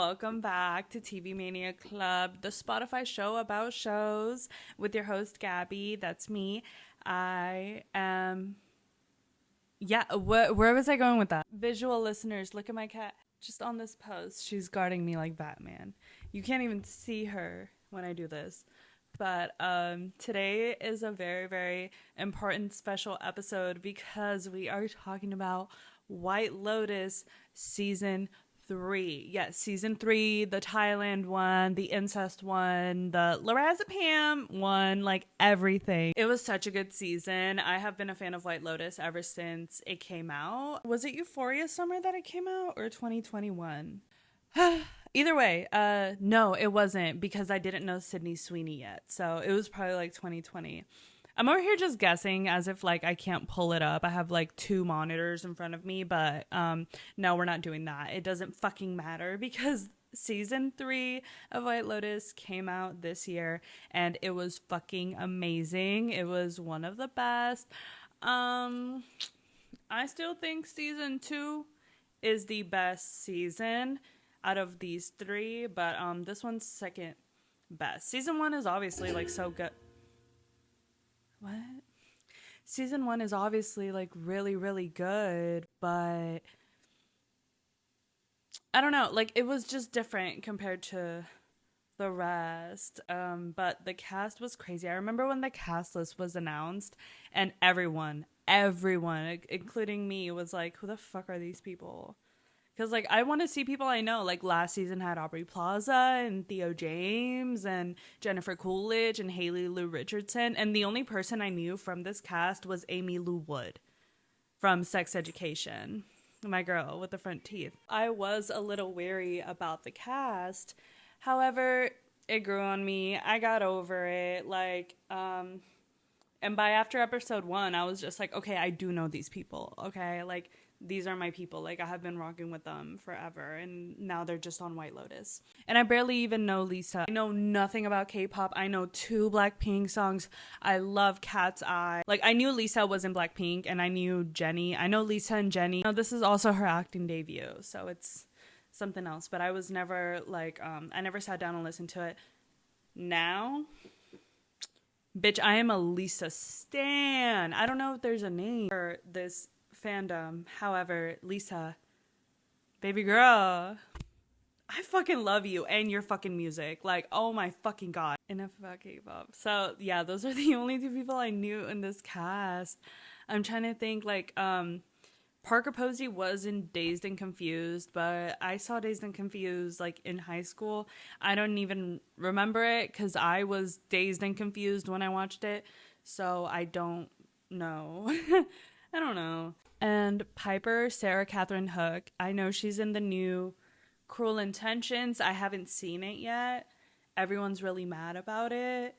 welcome back to TV Mania Club, the Spotify show about shows with your host Gabby. That's me. I am. Yeah, where was I going with that? Visual listeners, look at my cat just on this post. She's guarding me like Batman. You can't even see her when I do this. But today is a very, very important special episode because we are talking about White Lotus season 3. Yes, season 3, the Thailand one, the incest one, the lorazepam one, like everything. It was such a good season. I have been a fan of White Lotus ever since it came out. Was it Euphoria summer that it came out or 2021? Either way, no, it wasn't because I didn't know Sydney Sweeney yet. So it was probably like 2020. I'm over here just guessing as if like I can't pull it up. I have like 2 monitors in front of me, but no, we're not doing that. It doesn't fucking matter because season 3 of White Lotus came out this year and it was fucking amazing. It was one of the best. I still think season 2 is the best season out of these 3, but this one's second best. Season 1 is obviously like so good. What? Season 1 is obviously like really, really good, but I don't know, like it was just different compared to the rest. But the cast was crazy. I remember when the cast list was announced and everyone, including me, was like, who the fuck are these people? Because, like, I want to see people I know. Like, last season had Aubrey Plaza and Theo James and Jennifer Coolidge and Haley Lou Richardson. And the only person I knew from this cast was Amy Lou Wood from Sex Education. My girl with the front teeth. I was a little weary about the cast. However, it grew on me. I got over it. Like, and by after episode 1, I was just like, okay, I do know these people. Okay, like, these are my people. Like, I have been rocking with them forever, and now they're just on White Lotus. And I barely even know Lisa. I know nothing about K-pop. I know 2 Blackpink songs. I love Cat's Eye. Like, I knew Lisa was in Blackpink, and I knew Jennie. I know Lisa and Jennie. You know, this is also her acting debut, so it's something else. But I was never, like, I never sat down and listened to it. Now, bitch, I am a Lisa stan. I don't know if there's a name for this fandom. However, Lisa, baby girl, I fucking love you and your fucking music. Like, oh my fucking god. Enough about K-pop. So yeah, those are the only 2 people I knew in this cast. I'm trying to think, like, Parker Posey was in Dazed and Confused, but I saw Dazed and Confused like in high school. I don't even remember it because I was dazed and confused when I watched it, so I don't know. I don't know. And Piper, Sarah Catherine Hook, I know she's in the new Cruel Intentions. I haven't seen it yet. Everyone's really mad about it.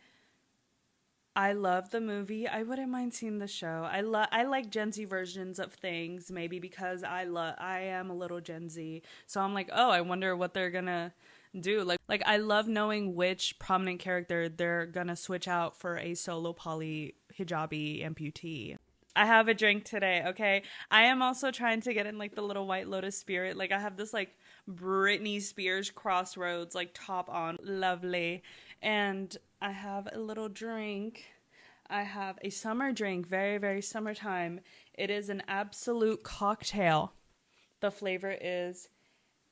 I love the movie. I wouldn't mind seeing the show. I like Gen Z versions of things, maybe because I am a little Gen Z. So I'm like, oh, I wonder what they're gonna do. Like I love knowing which prominent character they're gonna switch out for a solo poly hijabi amputee. I have a drink today, okay? I am also trying to get in, like, the little White Lotus spirit. Like, I have this, like, Britney Spears Crossroads, like, top on. Lovely. And I have a little drink. I have a summer drink. Very, very summertime. It is an absolute cocktail. The flavor is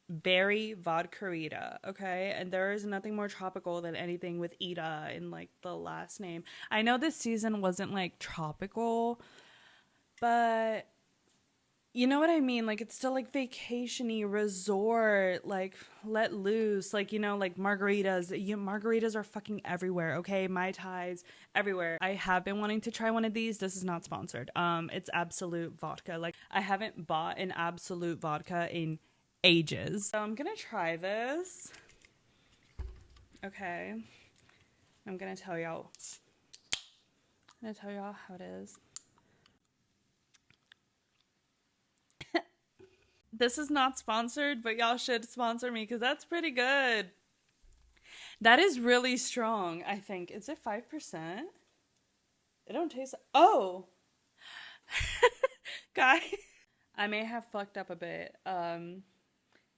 berry vodka-ita, okay? And there is nothing more tropical than anything with Ita in, like, the last name. I know this season wasn't, like, tropical, but you know what I mean? Like, it's still, like, vacation-y, resort, like, let loose. Like, you know, like, margaritas. Margaritas are fucking everywhere, okay? Mai Tais, everywhere. I have been wanting to try one of these. This is not sponsored. It's Absolute Vodka. Like, I haven't bought an Absolute Vodka in ages. So I'm gonna try this. Okay. I'm gonna tell y'all how it is. This is not sponsored, but y'all should sponsor me because that's pretty good. That is really strong, I think. Is it 5%? It don't taste... Oh! Guy, I may have fucked up a bit.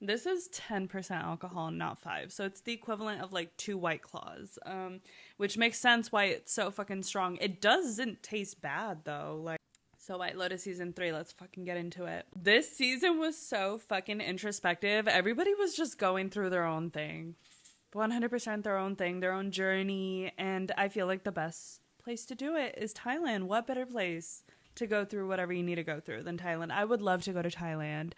This is 10% alcohol, not 5. So it's the equivalent of like 2 White Claws. Which makes sense why it's so fucking strong. It doesn't taste bad though. Like, so White Lotus season 3, let's fucking get into it. This season was so fucking introspective. Everybody was just going through their own thing. 100% their own thing, their own journey. And I feel like the best place to do it is Thailand. What better place to go through whatever you need to go through than Thailand? I would love to go to Thailand.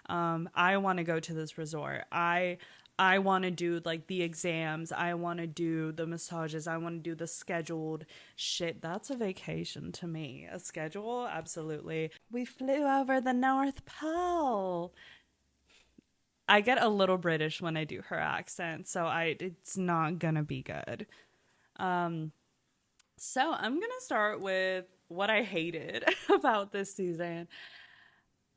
I want to go to this resort. I want to do like the exams. I want to do the massages. I want to do the scheduled shit. That's a vacation to me. A schedule? Absolutely. We flew over the North Pole. I get a little British when I do her accent, so it's not gonna be good. So I'm gonna start with what I hated about this season.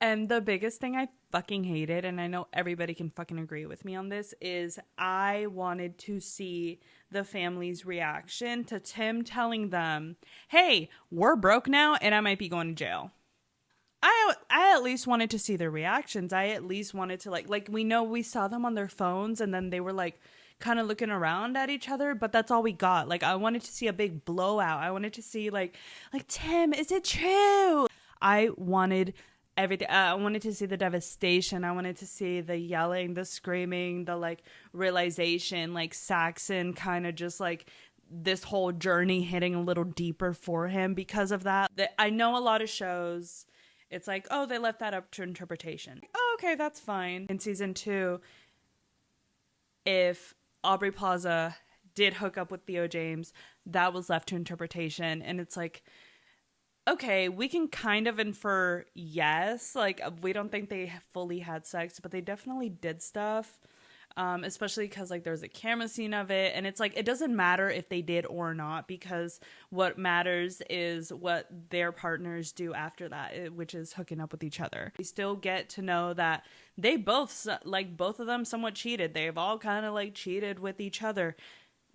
And the biggest thing I fucking hated, and I know everybody can fucking agree with me on this, is I wanted to see the family's reaction to Tim telling them, hey, we're broke now and I might be going to jail. I at least wanted to see their reactions. I at least wanted to like we saw them on their phones and then they were like kind of looking around at each other, but that's all we got. Like I wanted to see a big blowout. I wanted to see like Tim, is it true? I wanted everything. I wanted to see the devastation. I wanted to see the yelling, the screaming, the like realization, like Saxon kind of just like this whole journey hitting a little deeper for him because of that. I know a lot of shows, it's like, oh, they left that up to interpretation. Oh, okay, that's fine. In season 2, if Aubrey Plaza did hook up with Theo James, that was left to interpretation. And it's like, okay, we can kind of infer yes. Like, we don't think they fully had sex, but they definitely did stuff. Especially because like there's a camera scene of it, and it's like it doesn't matter if they did or not, because what matters is what their partners do after that, which is hooking up with each other. We still get to know that they both of them somewhat cheated. They've all kind of like cheated with each other.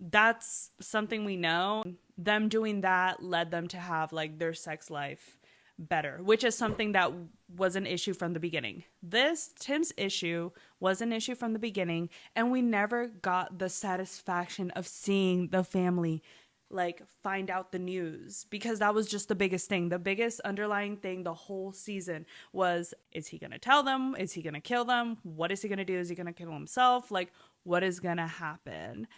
That's something we know. Them doing that led them to have like their sex life better, which is something that was an issue from the beginning. Tim's issue was an issue from the beginning, and we never got the satisfaction of seeing the family like find out the news, because that was just the biggest thing. The biggest underlying thing the whole season was, is he gonna tell them? Is he gonna kill them? What is he gonna do? Is he gonna kill himself? Like, what is gonna happen?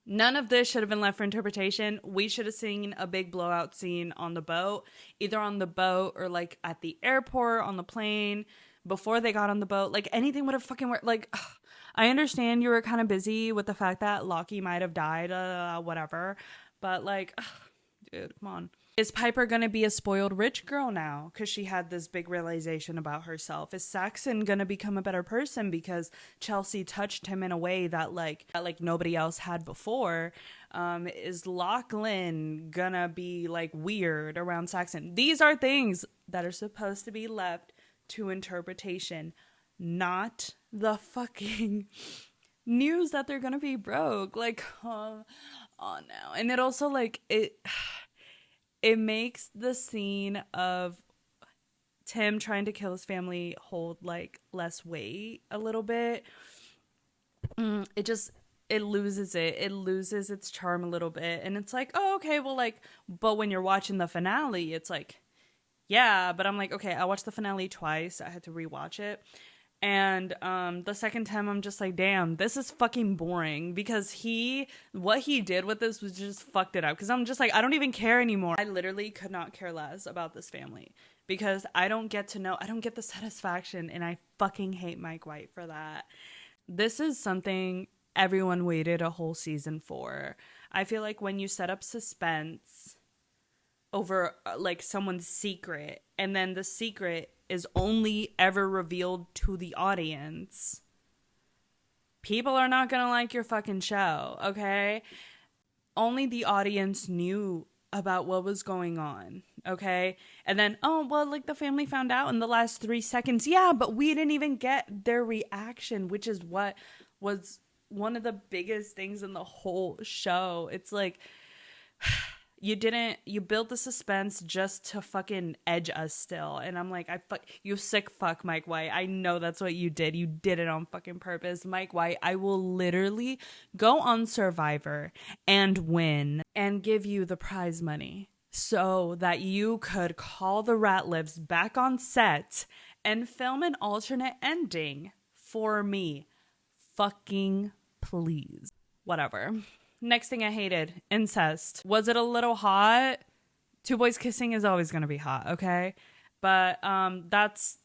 None of this should have been left for interpretation. We should have seen a big blowout scene on the boat, either on the boat or like at the airport, on the plane, before they got on the boat. Like anything would have fucking worked. Like, ugh, I understand you were kind of busy with the fact that Lockie might have died, whatever. But like, ugh, dude, come on. Is Piper going to be a spoiled rich girl now because she had this big realization about herself? Is Saxon going to become a better person because Chelsea touched him in a way that like nobody else had before? Is Lachlan going to be like weird around Saxon? These are things that are supposed to be left to interpretation, not the fucking news that they're going to be broke. Like, come on now. And it also like it makes the scene of Tim trying to kill his family hold like less weight a little bit. It loses its charm a little bit. And it's like, oh, okay, well, like, but when you're watching the finale, it's like, yeah, but I'm like, okay, I watched the finale twice. I had to rewatch it. And the second time I'm just like, damn, this is fucking boring, because what he did with this was just fucked it up. Because I'm just like, I don't even care anymore. I literally could not care less about this family because I don't get the satisfaction, and I fucking hate Mike White for that. This is something everyone waited a whole season for. I feel like when you set up suspense over like someone's secret, and then the secret is only ever revealed to the audience, people are not gonna like your fucking show, okay? Only the audience knew about what was going on, okay? And then, oh, well, like the family found out in the last 3 seconds. Yeah, but we didn't even get their reaction, which is what was one of the biggest things in the whole show. It's like, You built the suspense just to fucking edge us still. And I'm like, you sick fuck, Mike White. I know that's what you did. You did it on fucking purpose. Mike White, I will literally go on Survivor and win and give you the prize money so that you could call the Ratliffs back on set and film an alternate ending for me. Fucking please. Whatever. Next thing I hated, incest. Was it a little hot? Two boys kissing is always going to be hot, okay? But that's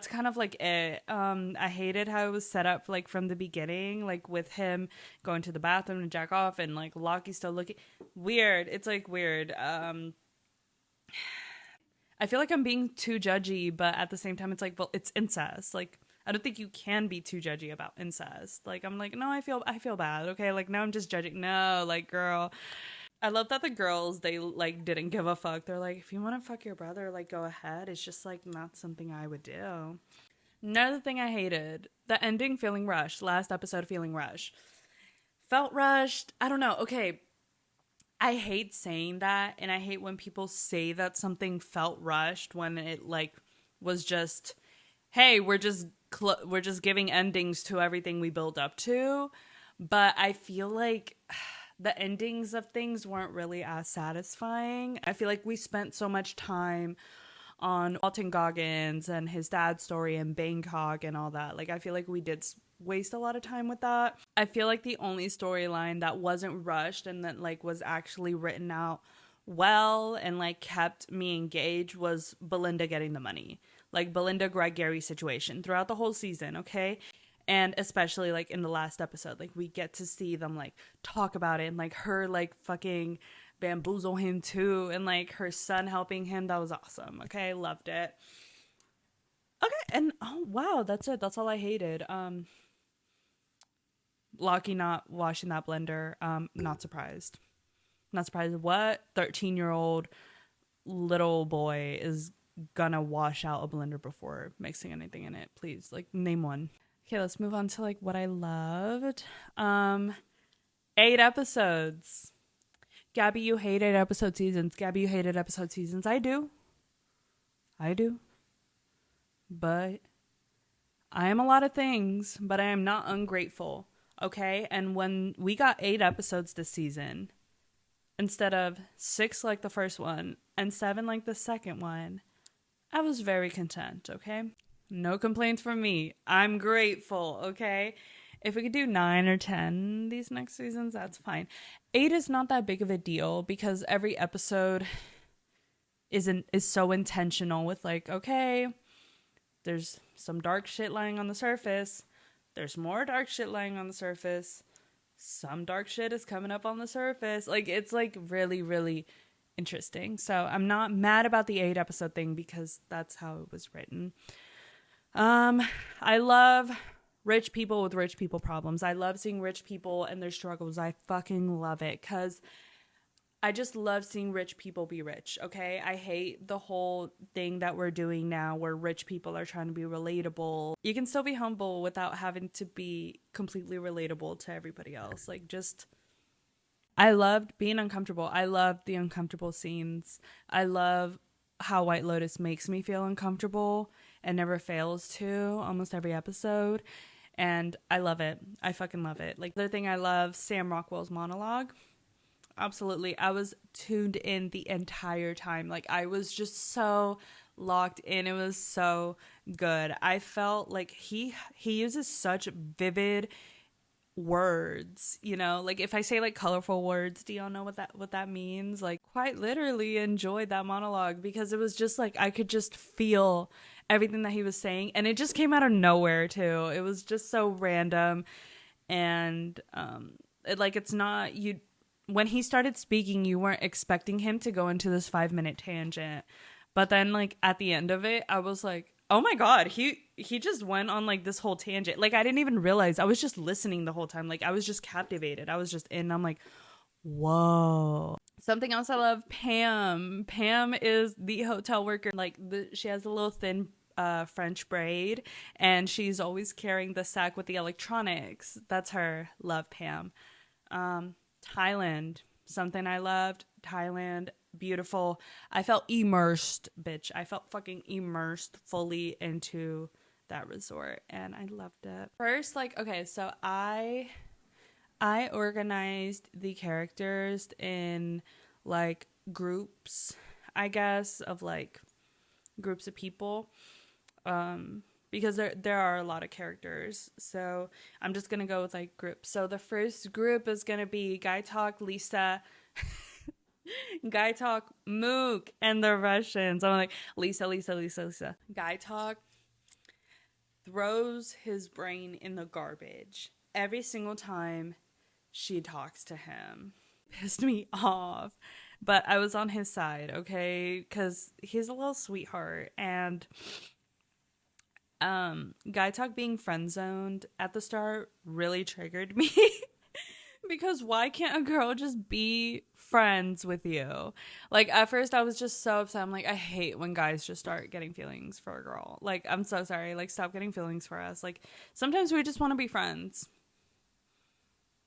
kind of like it. I hated how it was set up like from the beginning, like with him going to the bathroom to jack off and like Lockie still looking weird. It's like weird. I feel like I'm being too judgy, but at the same time it's like, well, it's incest. Like I don't think you can be too judgy about incest. Like, I'm like, no, I feel bad. Okay. Like now I'm just judging. No, like, girl, I love that the girls, they like didn't give a fuck. They're like, if you want to fuck your brother, like go ahead. It's just like not something I would do. Another thing I hated, the ending feeling rushed. Last episode feeling rushed. Felt rushed. I don't know. Okay. I hate saying that. And I hate when people say that something felt rushed when it like was just, hey, we're just giving endings to everything we build up to. But I feel like the endings of things weren't really as satisfying. I feel like we spent so much time on Walton Goggins and his dad's story in Bangkok and all that. Like, I feel like we did waste a lot of time with that. I feel like the only storyline that wasn't rushed and that like was actually written out well and like kept me engaged was Belinda getting the money. Like Belinda Greg Gary situation throughout the whole season, okay? And especially like in the last episode, like we get to see them like talk about it and like her like fucking bamboozle him too and like her son helping him. That was awesome. Okay, loved it. Okay, and oh wow, that's it. That's all I hated. Lockie not washing that blender. Not surprised. Not surprised. What 13-year-old little boy is gonna wash out a blender before mixing anything in it? Please, like, name one. Okay, let's move on to like what I loved. 8 episodes. Gabby, you hate 8-episode seasons. Gabby, you hated episode seasons. I do. But I am a lot of things, but I am not ungrateful. Okay? And when we got 8 episodes this season, instead of 6 like the first one and 7 like the second one, I was very content, okay? No complaints from me. I'm grateful, okay? If we could do 9 or 10 these next seasons, that's fine. 8 is not that big of a deal because every episode is so intentional with like, okay, there's some dark shit lying on the surface. There's more dark shit lying on the surface. Some dark shit is coming up on the surface. Like, it's like really, really interesting. So I'm not mad about the 8-episode thing because that's how it was written. I love rich people with rich people problems. I love seeing rich people and their struggles. I fucking love it because I just love seeing rich people be rich, okay? I hate the whole thing that we're doing now where rich people are trying to be relatable. You can still be humble without having to be completely relatable to everybody else. Like, just, I loved being uncomfortable. I love the uncomfortable scenes. I love how White Lotus makes me feel uncomfortable and never fails to almost every episode. And I love it. I fucking love it. Like, the other thing I love, Sam Rockwell's monologue. Absolutely. I was tuned in the entire time. Like, I was just so locked in. It was so good. I felt like he uses such vivid words, you know? Like, if I say like colorful words, do y'all know what that means? Like, quite literally enjoyed that monologue because it was just like I could just feel everything that he was saying, and it just came out of nowhere too. It was just so random, and it's not you. When he started speaking, you weren't expecting him to go into this 5-minute tangent. But then, like, at the end of it, I was like, oh my God, he just went on, like, this whole tangent. Like, I didn't even realize. I was just listening the whole time. Like, I was just captivated. I was just in. I'm like, whoa. Something else I love, Pam. Pam is the hotel worker. Like, she has a little thin French braid, and she's always carrying the sack with the electronics. That's her. Love Pam. Thailand, something I loved. Thailand, beautiful. I felt immersed, bitch. I felt fucking immersed fully into that resort, and I loved it. First, like, okay, so I organized the characters in like groups, I guess, of like groups of people. Because there are a lot of characters. So I'm just gonna go with like groups. So the first group is gonna be Guy Talk, Lisa, Guy Talk, Mook, and the Russians. I'm like, Lisa, Lisa, Lisa, Lisa. Guy Talk throws his brain in the garbage every single time she talks to him. Pissed me off. But I was on his side, okay? Because he's a little sweetheart. And Guy Talk being friend zoned at the start really triggered me. Because why can't a girl just be friends with you? Like, at first I was just so upset. I'm like, I hate when guys just start getting feelings for a girl. Like, I'm so sorry. Like, stop getting feelings for us. Like, sometimes we just want to be friends.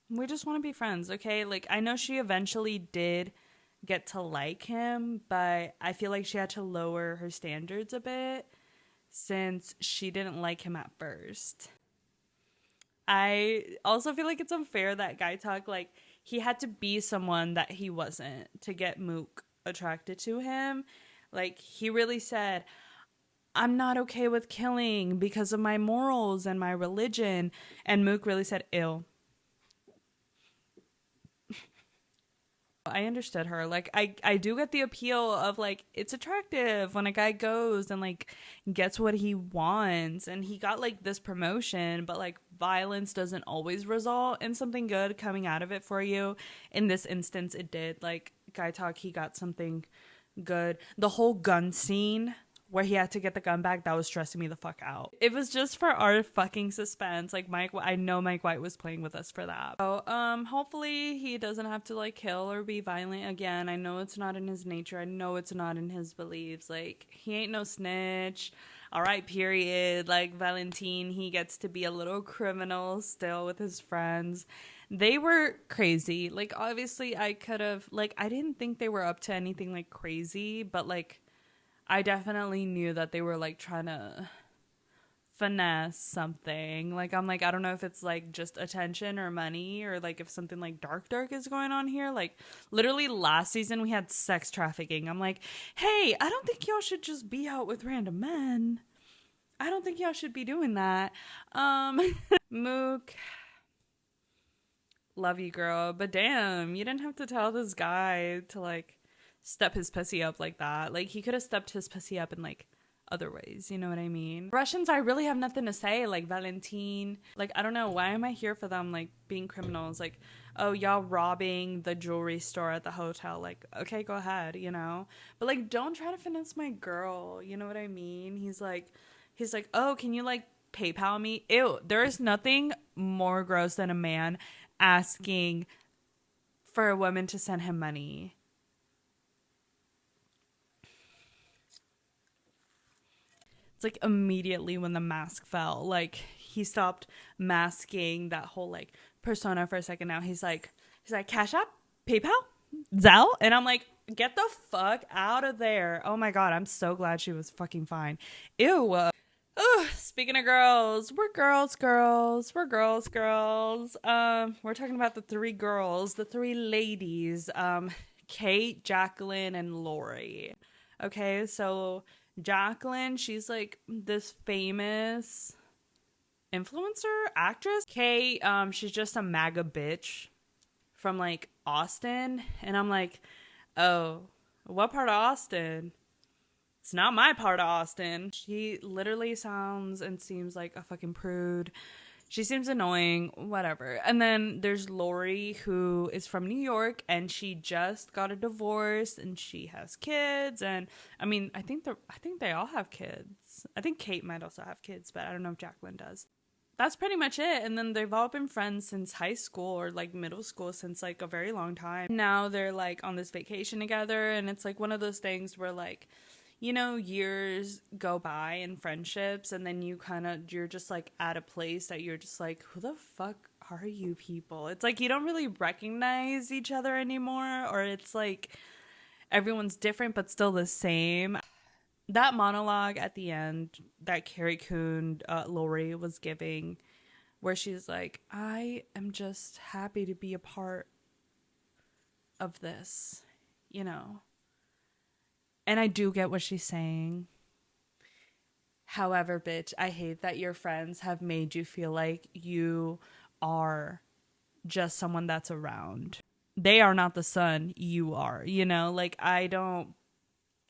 We just want to be friends, okay? Like, I know she eventually did get to like him, but I feel like she had to lower her standards a bit since she didn't like him at first. I also feel like it's unfair that Guy Talk, like, he had to be someone that he wasn't to get Mook attracted to him. Like, he really said, I'm not okay with killing because of my morals and my religion. And Mook really said, ew. I understood her. Like, I do get the appeal of, like, it's attractive when a guy goes and, like, gets what he wants. And he got, like, this promotion, but, like, violence doesn't always result in something good coming out of it for you. In this instance, it did. Like, Guy Talk, he got something good. The whole gun scene where he had to get the gun back, that was stressing me the fuck out. It was just for our fucking suspense. Like, I know Mike White was playing with us for that. So, hopefully he doesn't have to, like, kill or be violent again. I know it's not in his nature. I know it's not in his beliefs. Like, he ain't no snitch. All right, period. Like, Valentine, he gets to be a little criminal still with his friends. They were crazy. Like, obviously I could have, like, I didn't think they were up to anything, like, crazy, but, like, I definitely knew that they were, like, trying to finesse something. Like, I'm like, I don't know if it's, like, just attention or money or, like, if something, like, dark is going on here. Like, literally last season we had sex trafficking. I'm like, hey, I don't think y'all should just be out with random men. I don't think y'all should be doing that. Mook, love you, girl. But damn, you didn't have to tell this guy to, like, step his pussy up like that. Like, he could have stepped his pussy up in, like, other ways, you know what I mean? Russians, I really have nothing to say. Like, Valentine, like, I don't know, why am I here for them, like, being criminals? Like, oh, y'all robbing the jewelry store at the hotel, like, okay, go ahead, you know? But, like, don't try to finesse my girl, you know what I mean? He's like, oh, can you, like, PayPal me? Ew, there is nothing more gross than a man asking for a woman to send him money. It's like immediately when the mask fell, like, he stopped masking that whole, like, persona for a second. Now he's like Cash App, PayPal, Zelle, and I'm like, get the fuck out of there. Oh my god, I'm so glad she was fucking fine. Ew. Oh, speaking of girls, we're girls. We're talking about the three ladies, Kate, Jacqueline, and Lori. Okay, so Jacqueline, she's like this famous influencer actress. Kate, she's just a MAGA bitch from, like, Austin, and I'm like, oh, what part of Austin? It's not my part of Austin. She literally sounds and seems like a fucking prude. She seems annoying, whatever. And then there's Lori, who is from New York, and she just got a divorce, and she has kids. And I mean, I think they all have kids. I think Kate might also have kids, but I don't know if Jacqueline does. That's pretty much it. And then they've all been friends since high school or, like, middle school, since, like, a very long time. Now they're, like, on this vacation together, and it's like one of those things where, like, you know, years go by in friendships, and then you're just, like, at a place that you're just like, who the fuck are you people? It's like you don't really recognize each other anymore, or it's like Everyone's different, but still the same. That monologue at the end that Carrie Coon, Lori was giving, where she's like, I am just happy to be a part of this, you know. And I do get what she's saying. However, bitch, I hate that your friends have made you feel like you are just someone that's around. They are not the sun, you are, you know? Like, I don't,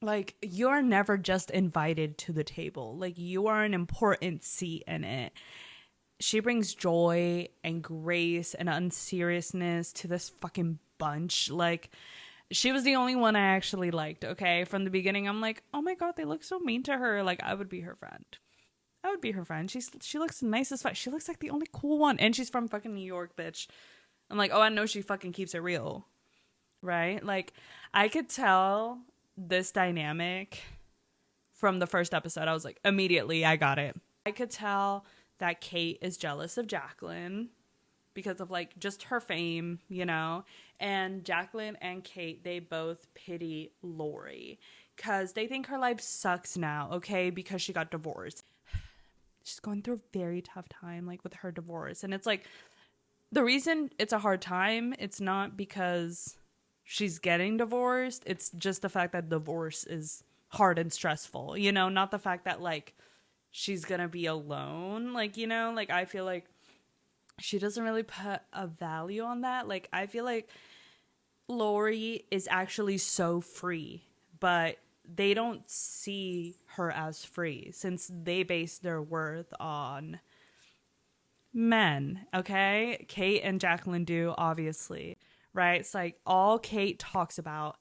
like, you're never just invited to the table. Like, you are an important seat in it. She brings joy and grace and unseriousness to this fucking bunch. Like, she was the only one I actually liked, okay? From the beginning, I'm like, oh my God, they look so mean to her. Like, I would be her friend. I would be her friend. She looks nice as fuck. She looks like the only cool one. And she's from fucking New York, bitch. I'm like, oh, I know she fucking keeps it real. Right? Like, I could tell this dynamic from the first episode. I was like, immediately, I got it. I could tell that Kate is jealous of Jacqueline because of like just her fame, you know. And Jacqueline and Kate, they both pity Lori because they think her life sucks now, okay, because she got divorced. She's going through a very tough time, like with her divorce. And it's like, the reason it's a hard time, it's not because she's getting divorced. It's just the fact that divorce is hard and stressful, you know, not the fact that like she's gonna be alone. Like, you know, like I feel like she doesn't really put a value on that. Like, I feel like Lori is actually so free, but they don't see her as free since they base their worth on men, okay? Kate and Jacqueline do, obviously, right? It's like all Kate talks about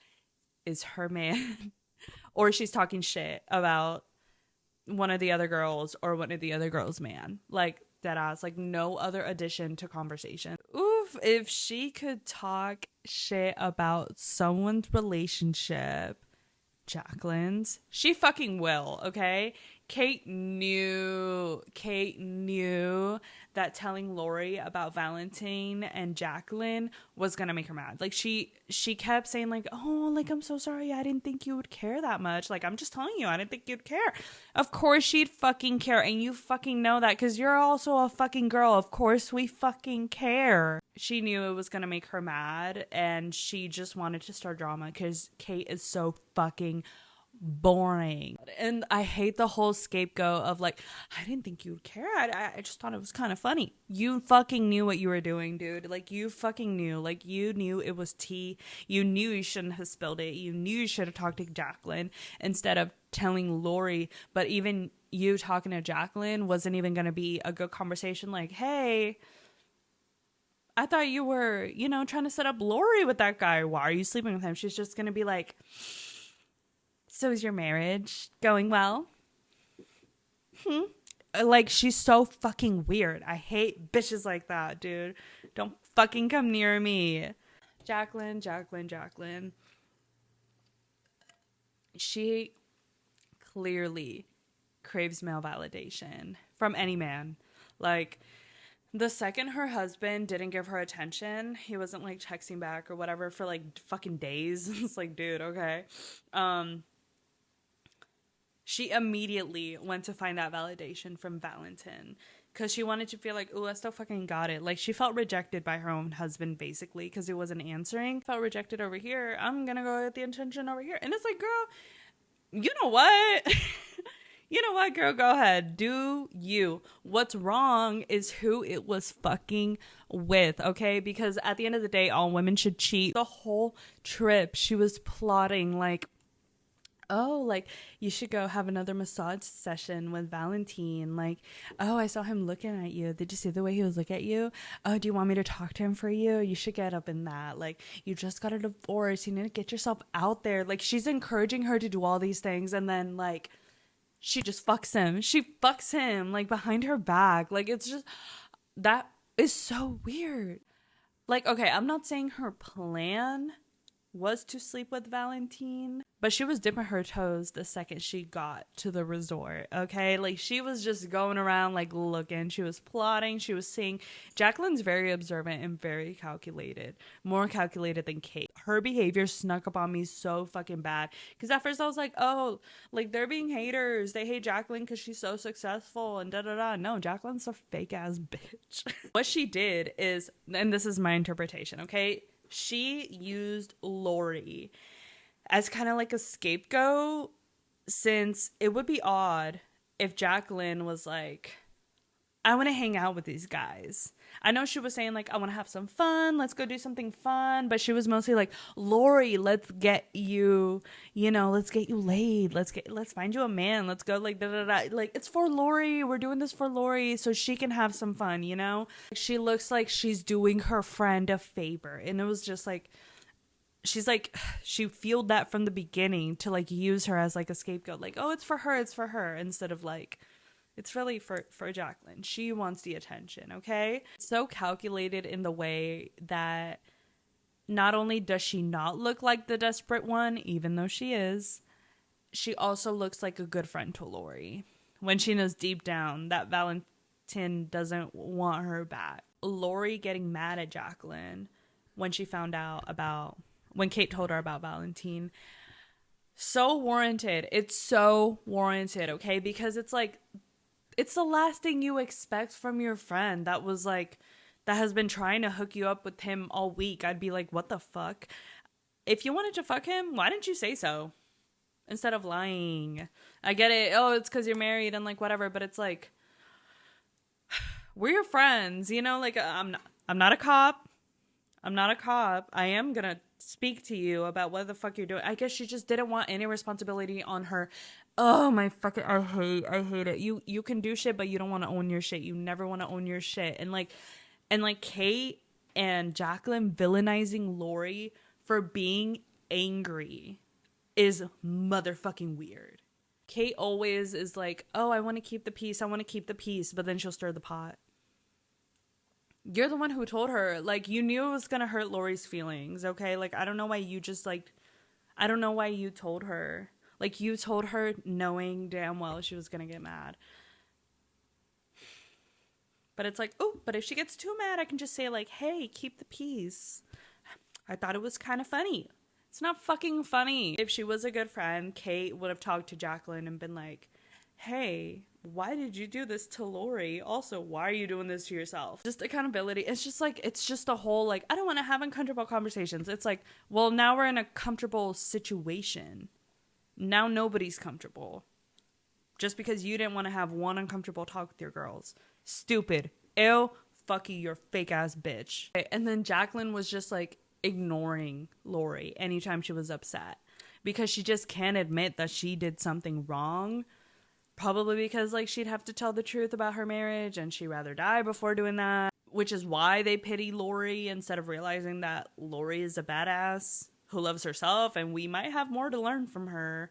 is her man, or she's talking shit about one of the other girls or one of the other girls' man. Like, dead ass, like no other addition to conversation. Oof, if she could talk shit about someone's relationship, Jacqueline's, she fucking will, okay? Kate knew that telling Lori about Valentine and Jacqueline was gonna make her mad. Like she kept saying like, oh, like I'm so sorry, I didn't think you would care that much. Like I'm just telling you, I didn't think you'd care. Of course she'd fucking care, and you fucking know that because you're also a fucking girl. Of course we fucking care. She knew it was gonna make her mad, and she just wanted to start drama because Kate is so fucking boring. And I hate the whole scapegoat of like, I didn't think you would care. I just thought it was kind of funny. You fucking knew what you were doing, dude. Like you fucking knew. Like you knew it was tea. You knew you shouldn't have spilled it. You knew you should have talked to Jacqueline instead of telling Lori. But even you talking to Jacqueline wasn't even going to be a good conversation. Like, hey, I thought you were, you know, trying to set up Lori with that guy. Why are you sleeping with him? She's just going to be like, so is your marriage going well? Like, she's so fucking weird. I hate bitches like that, dude. Don't fucking come near me. Jacqueline. She clearly craves male validation from any man. Like, the second her husband didn't give her attention, he wasn't like texting back or whatever for like fucking days. It's like, dude, okay. She immediately went to find that validation from Valentin because she wanted to feel like, oh, I still fucking got it. Like, she felt rejected by her own husband, basically, because he wasn't answering. Felt rejected over here. I'm going to go get the attention over here. And it's like, girl, you know what? You know what, girl? Go ahead. Do you. What's wrong is who it was fucking with, okay? Because at the end of the day, all women should cheat. The whole trip, she was plotting, like, oh, like, you should go have another massage session with Valentine. Like, oh, I saw him looking at you. Did you see the way he was looking at you? Oh, do you want me to talk to him for you? You should get up in that. Like, you just got a divorce. You need to get yourself out there. Like, she's encouraging her to do all these things. And then, like, she just fucks him. She fucks him, like, behind her back. Like, it's just, that is so weird. Like, okay, I'm not saying her plan was to sleep with Valentine, but she was dipping her toes the second she got to the resort, okay? Like, she was just going around, like, looking. She was plotting. She was seeing. Jacqueline's very observant and very calculated. More calculated than Kate. Her behavior snuck up on me so fucking bad. Because at first I was like, oh, like, they're being haters. They hate Jacqueline because she's so successful and da-da-da. No, Jacqueline's a fake-ass bitch. What she did is, and this is my interpretation, okay? She used Lori as kind of like a scapegoat, since it would be odd if Jacqueline was like, I want to hang out with these guys. I know she was saying like, I want to have some fun. Let's go do something fun. But she was mostly like, Lori, let's get you, let's get you laid. Let's find you a man. Let's go like, da, da, da. Like, it's for Lori. We're doing this for Lori so she can have some fun, She looks like she's doing her friend a favor. And it was just like, she fueled that from the beginning to like use her as like a scapegoat. Like, oh, it's for her. Instead of like, it's really for Jacqueline. She wants the attention, okay? So calculated in the way that not only does she not look like the desperate one, even though she is, she also looks like a good friend to Lori. When she knows deep down that Valentine doesn't want her back. Lori getting mad at Jacqueline when she found out when Kate told her about Valentine. So warranted. It's so warranted, okay? Because it's like, it's the last thing you expect from your friend that has been trying to hook you up with him all week. I'd be like, what the fuck? If you wanted to fuck him, why didn't you say so? Instead of lying. I get it. Oh, it's because you're married and like whatever. But it's like, we're your friends, like I'm not a cop. I'm not a cop. I am going to speak to you about what the fuck you're doing. I guess she just didn't want any responsibility on her. Oh my fucking, I hate it. You can do shit, but you don't want to own your shit. You never want to own your shit. And like Kate and Jacqueline villainizing Lori for being angry is motherfucking weird. Kate always is like, oh, I want to keep the peace. But then she'll stir the pot. You're the one who told her, like, you knew it was going to hurt Lori's feelings, okay? Like, I don't know why you told her. Like, you told her knowing damn well she was going to get mad. But it's like, oh, but if she gets too mad, I can just say, like, hey, keep the peace. I thought it was kind of funny. It's not fucking funny. If she was a good friend, Kate would have talked to Jacqueline and been like, hey, why did you do this to Lori? Also, why are you doing this to yourself? Just accountability. It's just a whole, like, I don't want to have uncomfortable conversations. It's like, well, now we're in a comfortable situation. Now nobody's comfortable. Just because you didn't want to have one uncomfortable talk with your girls. Stupid. Ew. Fuck you, you're fake ass bitch. And then Jacqueline was just like ignoring Lori anytime she was upset. Because she just can't admit that she did something wrong. Probably because like she'd have to tell the truth about her marriage and she'd rather die before doing that. Which is why they pity Lori instead of realizing that Lori is a badass who loves herself and we might have more to learn from her.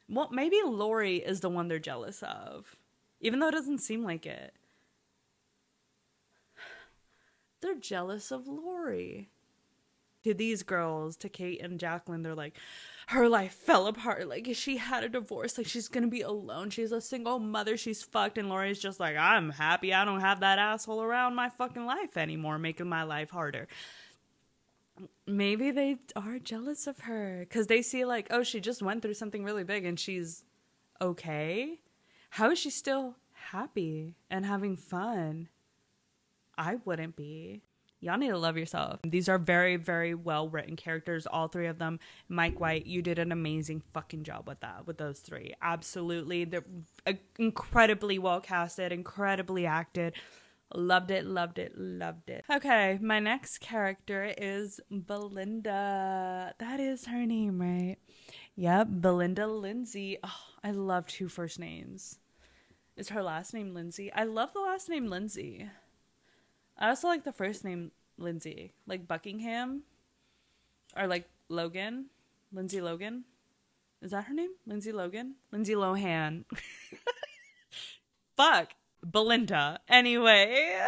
Well, maybe Lori is the one they're jealous of. Even though it doesn't seem like it. They're jealous of Lori. To these girls, to Kate and Jacqueline, they're like, her life fell apart. Like, she had a divorce. Like, she's gonna be alone. She's a single mother. She's fucked. And Lori's just like, I'm happy I don't have that asshole around my fucking life anymore, making my life harder. Maybe they are jealous of her. Because they see, like, oh, she just went through something really big and she's okay. How is she still happy and having fun? I wouldn't be. Y'all need to love yourself. These are very, very well written characters, all three of them. Mike White, you did an amazing fucking job with that, with those three. Absolutely. They're incredibly well casted, incredibly acted. Loved it, loved it, loved it. Okay, my next character is Belinda. That is her name, right? Yep, Belinda Lindsay. Oh, I love two first names. Is her last name Lindsay? I love the last name Lindsay. I also like the first name Lindsay. Like Buckingham. Or like Logan. Lindsay Logan. Is that her name? Lindsay Logan? Lindsay Lohan. Fuck. Belinda. Anyway.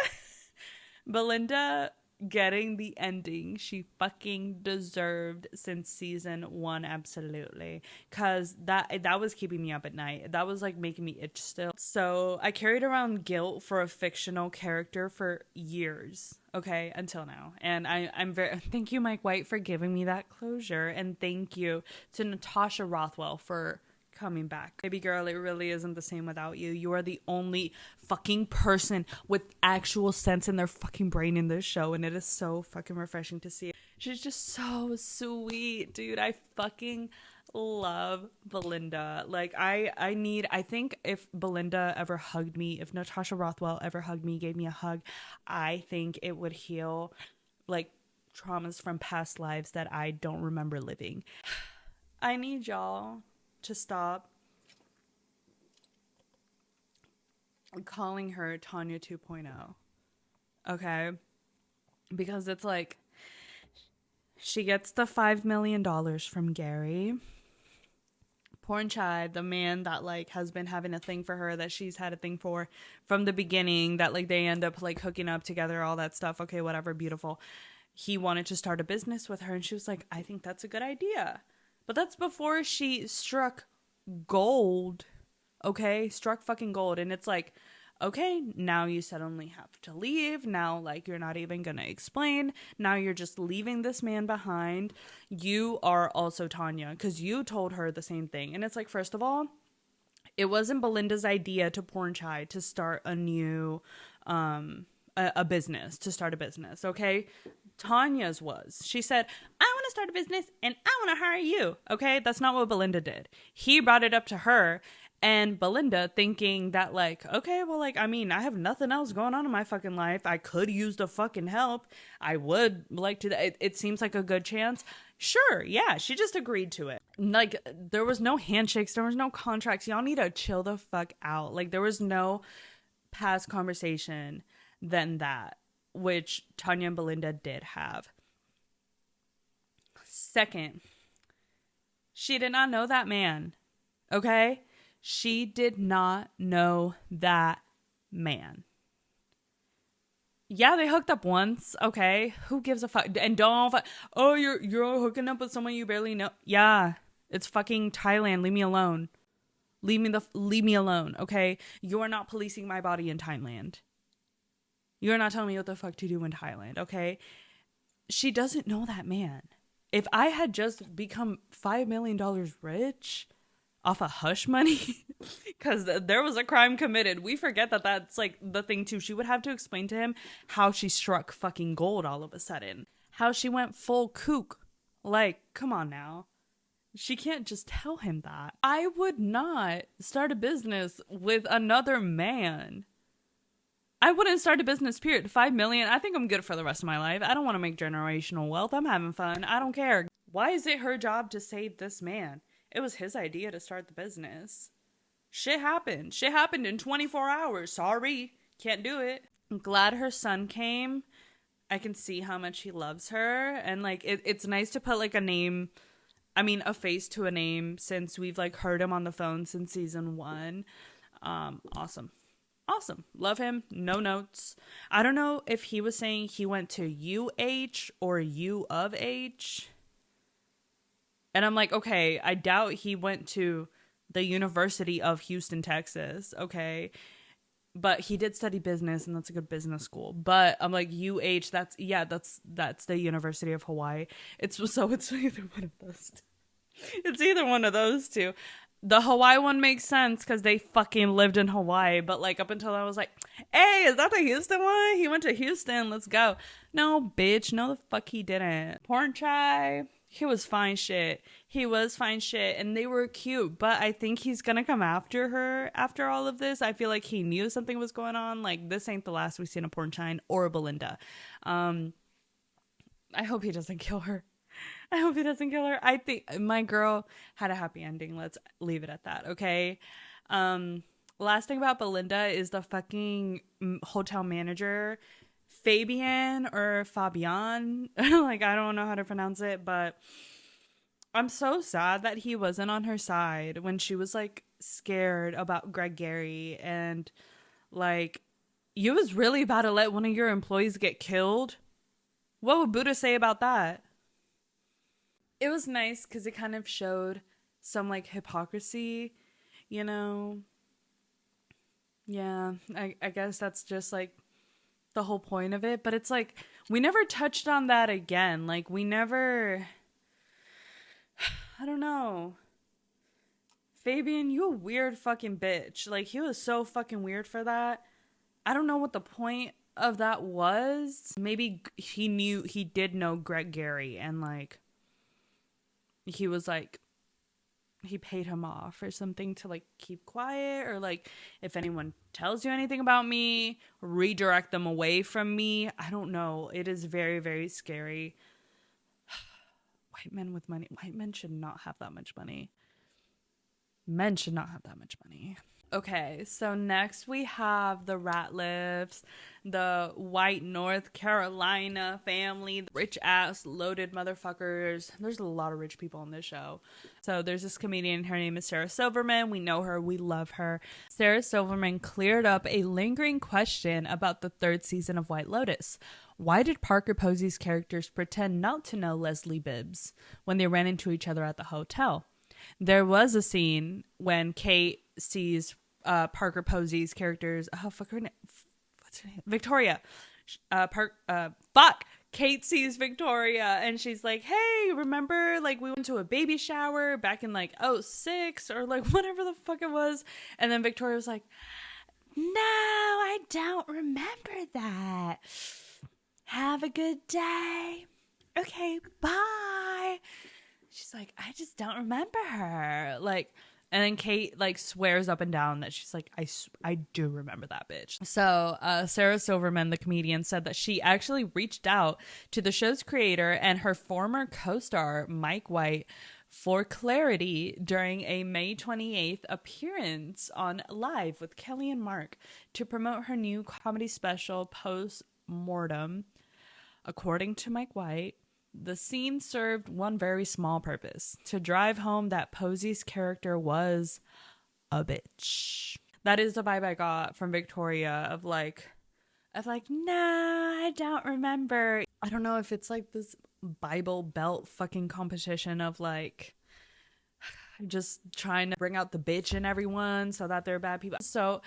Belinda getting the ending she fucking deserved since season 1, absolutely. Cause that was keeping me up at night. That was like making me itch still. So I carried around guilt for a fictional character for years, okay, until now. And I'm very thank you, Mike White, for giving me that closure, and thank you to Natasha Rothwell for coming back. Baby girl, it really isn't the same without you. You are the only fucking person with actual sense in their fucking brain in this show, and it is so fucking refreshing to see. She's just so sweet, dude. I fucking love Belinda. Like I think if Belinda ever hugged me, if Natasha Rothwell ever hugged me, gave me a hug, I think it would heal like traumas from past lives that I don't remember living. I need y'all to stop calling her Tanya 2.0. Okay? Because it's like she gets the $5 million from Gary. Porn Chai, the man that like has been having a thing for her, that she's had a thing for from the beginning, that like they end up like hooking up together, all that stuff. Okay, whatever, beautiful. He wanted to start a business with her, and she was like, I think that's a good idea. But that's before she struck gold, okay? Struck fucking gold. And it's like, okay, now you suddenly have to leave. Now, like, you're not even gonna explain. Now you're just leaving this man behind. You are also Tanya, because you told her the same thing. And it's like, first of all, it wasn't Belinda's idea to Porn Chai to start a new, a business, to start a business, okay? Tanya's was. She said, I want to start a business and I want to hire you. Okay, that's not what Belinda did. He brought it up to her, and Belinda, thinking that like, okay, well, like, I mean, I have nothing else going on in my fucking life. I could use the fucking help. I would like to. It seems like a good chance. Sure, yeah, she just agreed to it. Like, there was no handshakes. There was no contracts. Y'all need to chill the fuck out. Like, there was no past conversation than that, which Tanya and Belinda did have. Second, she did not know that man, okay? She did not know that man. Yeah, they hooked up once, okay? Who gives a fuck? And don't, oh, you're hooking up with someone you barely know. Yeah, it's fucking Thailand. Leave me alone. Leave me alone, okay? You're not policing my body in Thailand. You're not telling me what the fuck to do in Thailand, okay? She doesn't know that man. If I had just become $5 million rich off of hush money, because there was a crime committed, we forget that that's like the thing too. She would have to explain to him how she struck fucking gold all of a sudden. How she went full kook. Like, come on now. She can't just tell him that. I would not start a business with another man. I wouldn't start a business, period. 5 million, I think I'm good for the rest of my life. I don't want to make generational wealth. I'm having fun. I don't care. Why is it her job to save this man? It was his idea to start the business. Shit happened. Shit happened in 24 hours. Sorry. Can't do it. I'm glad her son came. I can see how much he loves her. And, like, it's nice to put, like, a face to a name, since we've, like, heard him on the phone since season 1. Awesome. Love him. No notes. I don't know if he was saying he went to UH or U of H. And I'm like, okay, I doubt he went to the University of Houston, Texas. Okay. But he did study business, and that's a good business school. But I'm like, UH, that's the University of Hawaii. It's either one of those two. It's either one of those two. The Hawaii one makes sense because they fucking lived in Hawaii. But, like, up until I was like, hey, is that the Houston one? He went to Houston. Let's go. No, bitch. No, the fuck he didn't. Porn Chai. He was fine shit. And they were cute. But I think he's going to come after her after all of this. I feel like he knew something was going on. Like, this ain't the last we've seen of Porn Chai or a Belinda. I hope he doesn't kill her. I think my girl had a happy ending. Let's leave it at that, okay? Last thing about Belinda is the fucking hotel manager, Fabian or Fabian. Like, I don't know how to pronounce it, but I'm so sad that he wasn't on her side when she was, like, scared about Greg Gary. And, like, you was really about to let one of your employees get killed. What would Buddha say about that? It was nice because it kind of showed some like hypocrisy, you know? Yeah, I guess that's just like the whole point of it. But it's like, we never touched on that again. Like, we never, I don't know. Fabian, you a weird fucking bitch. Like, he was so fucking weird for that. I don't know what the point of that was. Maybe he did know Greg Gary, and like, he was like, he paid him off or something to like keep quiet, or like, if anyone tells you anything about me, redirect them away from me. I don't know. It is very, very scary. White men with money. White men should not have that much money. Men should not have that much money. Okay, so next we have the Ratliffs, the white North Carolina family, rich ass loaded motherfuckers. There's a lot of rich people on this show. So there's this comedian, her name is Sarah Silverman. We know her, we love her. Sarah Silverman cleared up a lingering question about the third season of White Lotus. Why did Parker Posey's characters pretend not to know Leslie Bibbs when they ran into each other at the hotel? There was a scene when Kate sees Parker Posey's characters. Oh, fuck her name. What's her name? Victoria. Kate sees Victoria and she's like, hey, remember, like, we went to a baby shower back in like '06 or like whatever the fuck it was. And then Victoria was like, no, I don't remember that. Have a good day. Okay, bye. She's like, I just don't remember her. Like, and then Kate like swears up and down that she's like, I do remember that bitch. So Sarah Silverman, the comedian, said that she actually reached out to the show's creator and her former co-star Mike White for clarity during a May 28th appearance on Live with Kelly and Mark to promote her new comedy special Post Mortem. According to Mike White, the scene served one very small purpose: to drive home that Posey's character was a bitch. That is the vibe I got from Victoria of like, nah, I don't remember. I don't know if it's like this Bible Belt fucking competition of like just trying to bring out the bitch in everyone so that they're bad people. So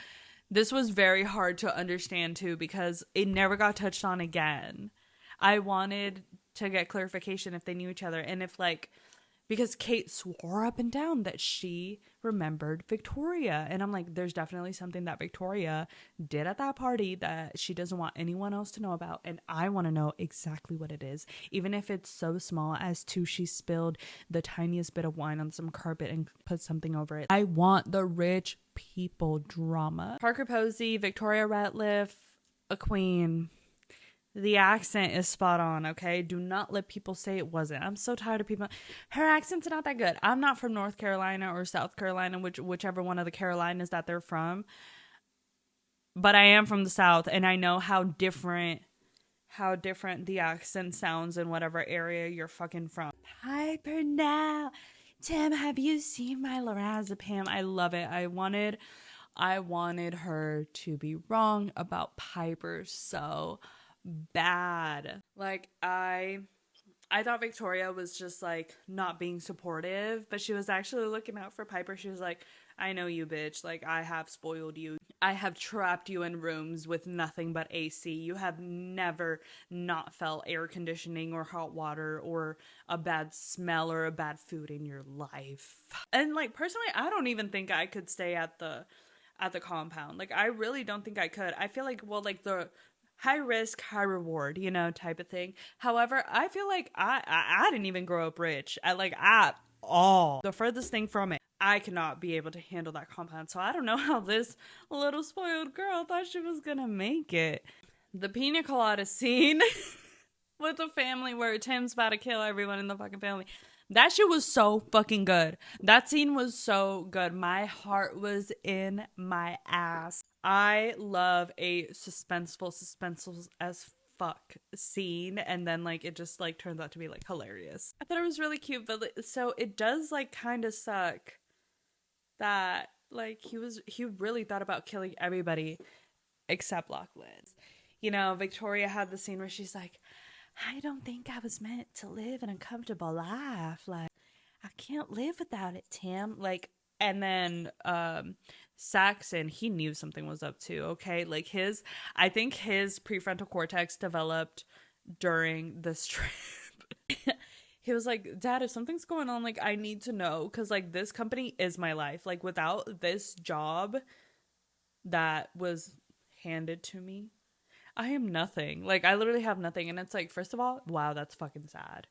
this was very hard to understand too because it never got touched on again. I wanted to get clarification if they knew each other, and if like, because Kate swore up and down that she remembered Victoria, and I'm like, there's definitely something that Victoria did at that party that she doesn't want anyone else to know about, and I want to know exactly what it is, even if it's so small as to she spilled the tiniest bit of wine on some carpet and put something over it. I want the rich people drama. Parker Posey, Victoria Ratliff, a queen. The accent is spot on, okay? Do not let people say it wasn't. I'm so tired of people. Her accent's not that good. I'm not from North Carolina or South Carolina, whichever one of the Carolinas that they're from. But I am from the South, and I know how different the accent sounds in whatever area you're fucking from. Piper now. Tim, have you seen my lorazepam? I love it. I wanted her to be wrong about Piper so bad. Like, I thought Victoria was just like not being supportive, but she was actually looking out for Piper. She was like, I know you, bitch. Like, I have spoiled you. I have trapped you in rooms with nothing but AC. You have never not felt air conditioning or hot water or a bad smell or a bad food in your life. And like, personally, I don't even think I could stay at the compound. Like, I really don't think I could. I feel like, well, like the high risk, high reward, you know, type of thing. However, I feel like I didn't even grow up rich at all. The furthest thing from it. I cannot be able to handle that compound. So I don't know how this little spoiled girl thought she was gonna make it. The pina colada scene with the family where Tim's about to kill everyone in the fucking family. That shit was so fucking good. That scene was so good. My heart was in my ass. I love a suspenseful as fuck scene, and then like it just like turns out to be like hilarious. I thought it was really cute, but so it does like kind of suck that like he really thought about killing everybody except Lachlan. You know, Victoria had the scene where she's like, I don't think I was meant to live an uncomfortable life. Like, I can't live without it, Tim. Like, and then Saxon, he knew something was up too, okay? Like I think his prefrontal cortex developed during this trip. He was like, Dad, if something's going on, like, I need to know, because, like, this company is my life. Like, without this job that was handed to me, I am nothing. Like, I literally have nothing. And it's like, first of all, wow, that's fucking sad.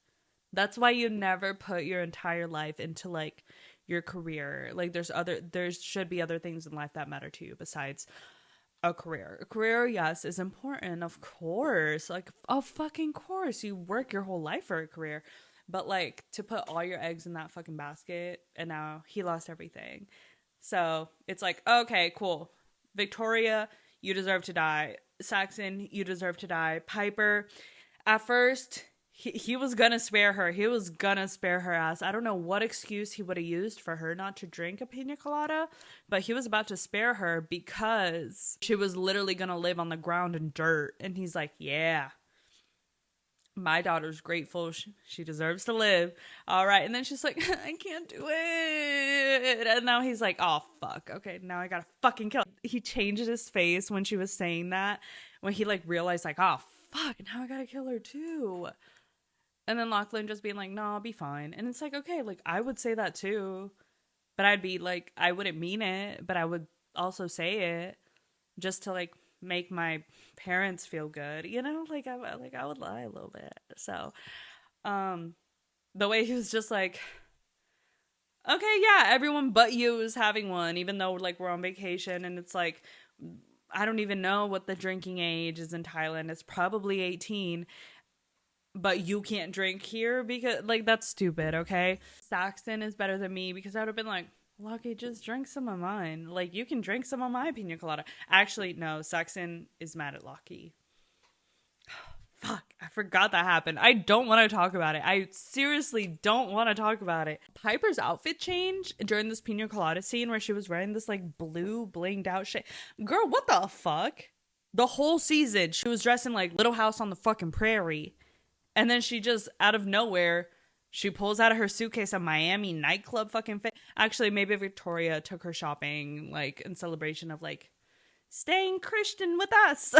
That's why you never put your entire life into, like, your career. Like, there should be other things in life that matter to you besides a career. A career, yes, is important, of course. Like, of fucking course. You work your whole life for a career. But, like, to put all your eggs in that fucking basket, and now he lost everything. So, it's like, okay, cool. Victoria, you deserve to die. Saxon, you deserve to die. Piper, at first, he was gonna spare her. He was gonna spare her ass. I don't know what excuse he would have used for her not to drink a pina colada, but he was about to spare her because she was literally gonna live on the ground in dirt. And he's like, yeah, my daughter's grateful. She deserves to live. All right. And then she's like, I can't do it. And now he's like, oh, fuck. Okay, now I gotta fucking kill her. He changed his face when she was saying that, when he, like, realized, like, oh, fuck, now I gotta kill her too. And then Lachlan just being like, no, I'll be fine. And it's like, okay, like, I would say that too. But I'd be like, I wouldn't mean it, but I would also say it just to, like, make my parents feel good, you know? Like, I would lie a little bit. So, the way he was just like, okay, yeah, everyone but you is having one, even though, like, we're on vacation. And it's like, I don't even know what the drinking age is in Thailand. It's probably 18. But you can't drink here because, like, that's stupid, okay? Saxon is better than me because I would have been like, Lucky, just drink some of mine. Like, you can drink some of my pina colada. Actually, no, Saxon is mad at Lucky. Fuck, I forgot that happened. I don't want to talk about it. I seriously don't want to talk about it. Piper's outfit change during this pina colada scene where she was wearing this, like, blue blinged out shit. Girl, what the fuck? The whole season, she was dressed in, like, Little House on the fucking Prairie. And then she just, out of nowhere, she pulls out of her suitcase a Miami nightclub fucking fit. Actually, maybe Victoria took her shopping, like, in celebration of, like, staying Christian with us.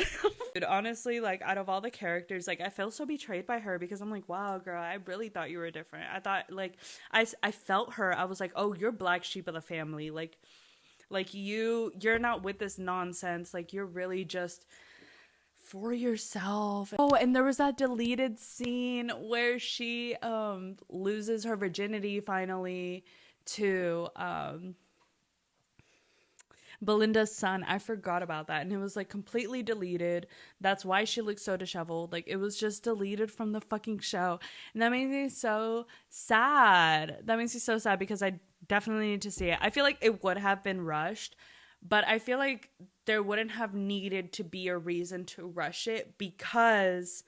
Dude, honestly, like, out of all the characters, like, I feel so betrayed by her because I'm like, wow, girl, I really thought you were different. I thought, like, I felt her. I was like, oh, you're black sheep of the family. Like you're not with this nonsense. Like, you're really just for yourself. Oh, and there was that deleted scene where she loses her virginity finally to Belinda's son. I forgot about that, and it was, like, completely deleted. That's why she looked so disheveled. Like, it was just deleted from the fucking show, and that makes me so sad. That makes me so sad because I definitely need to see it. I feel like it would have been rushed, but I feel like there wouldn't have needed to be a reason to rush it because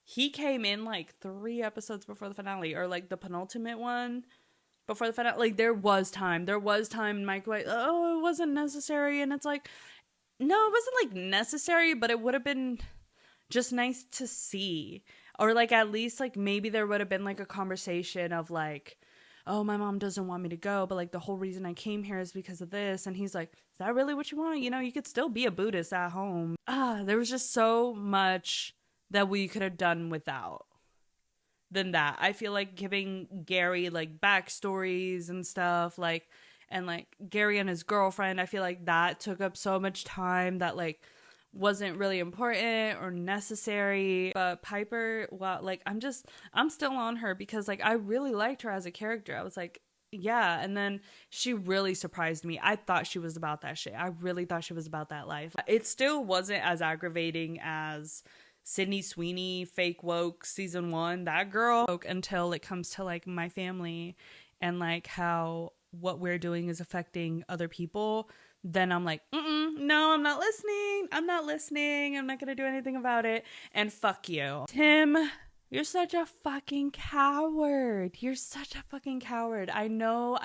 he came in, like, 3 episodes before the finale, or, like, the penultimate one before the finale. Like, there was time. And Mike White, oh, it wasn't necessary. And it's like, no, it wasn't, like, necessary, but it would have been just nice to see. Or, like, at least, like, maybe there would have been, like, a conversation of, like, oh, my mom doesn't want me to go, but, like, the whole reason I came here is because of this. And he's like, is that really what you want? You know, you could still be a Buddhist at home. There was just so much that we could have done without than that. I feel like giving Gary, like, backstories and stuff, like, and, like, Gary and his girlfriend, I feel like that took up so much time that, like, wasn't really important or necessary. But Piper, well, like, I'm still on her because, like, I really liked her as a character. I was like, yeah. And then she really surprised me. I thought she was about that shit. I really thought she was about that life. It still wasn't as aggravating as Sydney Sweeney, fake woke season 1. That girl woke until it comes to, like, my family and, like, how what we're doing is affecting other people. Then I'm like, no, I'm not listening. I'm not gonna do anything about it. And fuck you, Tim. You're such a fucking coward. I know.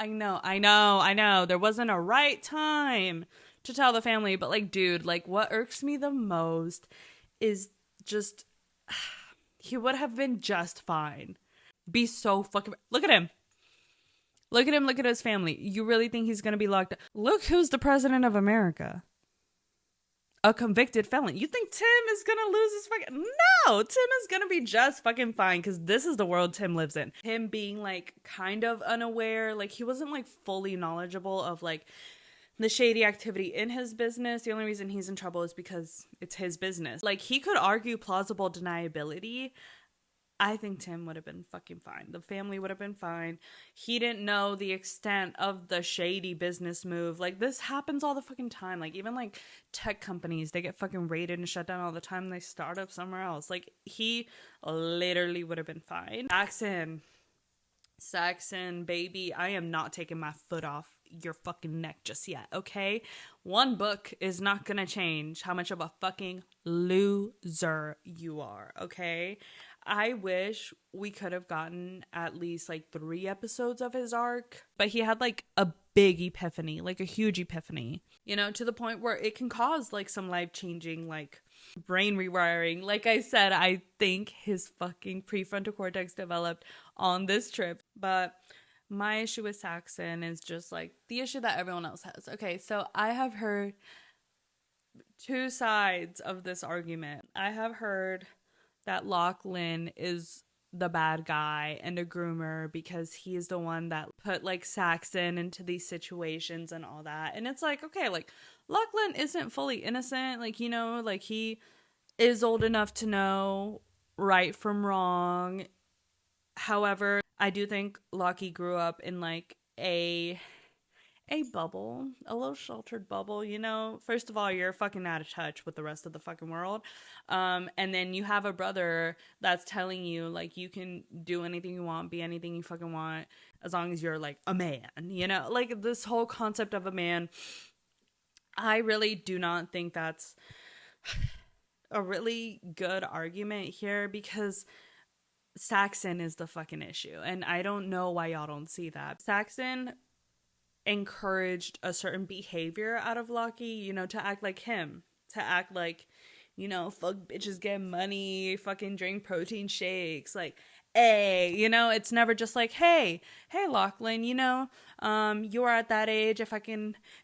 There wasn't a right time to tell the family, but, like, dude, like, what irks me the most is just He would have been just fine. Be so fucking... Look at him. Look at him. Look at his family. You really think he's going to be locked up? Look who's the president of America. A convicted felon. You think Tim is going to lose his fucking... No! Tim is going to be just fucking fine because this is the world Tim lives in. Him being, like, kind of unaware. Like, he wasn't, like, fully knowledgeable of, like, the shady activity in his business. The only reason he's in trouble is because it's his business. Like, he could argue plausible deniability. I think Tim would have been fucking fine. The family would have been fine. He didn't know the extent of the shady business move. Like, this happens all the fucking time. Like, even, like, tech companies, they get fucking raided and shut down all the time. They start up somewhere else. Like, he literally would have been fine. Saxon, baby, I am not taking my foot off your fucking neck just yet, okay? One book is not gonna change how much of a fucking loser you are, okay? I wish we could have gotten at least like 3 episodes of his arc, but he had like a big epiphany, like a huge epiphany, you know, to the point where it can cause like some life-changing like brain rewiring. Like I said, I think his fucking prefrontal cortex developed on this trip. But my issue with Saxon is just like the issue that everyone else has. Okay, so I have heard 2 sides of this argument. I have heard that Lachlan is the bad guy and a groomer because he's the one that put like Saxon into these situations and all that. And it's like, okay, like Lachlan isn't fully innocent. Like, you know, like he is old enough to know right from wrong. However, I do think Lockie grew up in like a bubble, a little sheltered bubble, you know. First of all, you're fucking out of touch with the rest of the fucking world. And then you have a brother that's telling you like you can do anything you want, be anything you fucking want, as long as you're like a man, you know, like this whole concept of a man. I really do not think that's a really good argument here because Saxon is the fucking issue. And I don't know why y'all don't see that. Saxon encouraged a certain behavior out of Lockie, you know, to act like him, to act like, you know, fuck bitches, get money, fucking drink protein shakes, like, hey, you know, it's never just like, hey Lachlan, you know, you are at that age,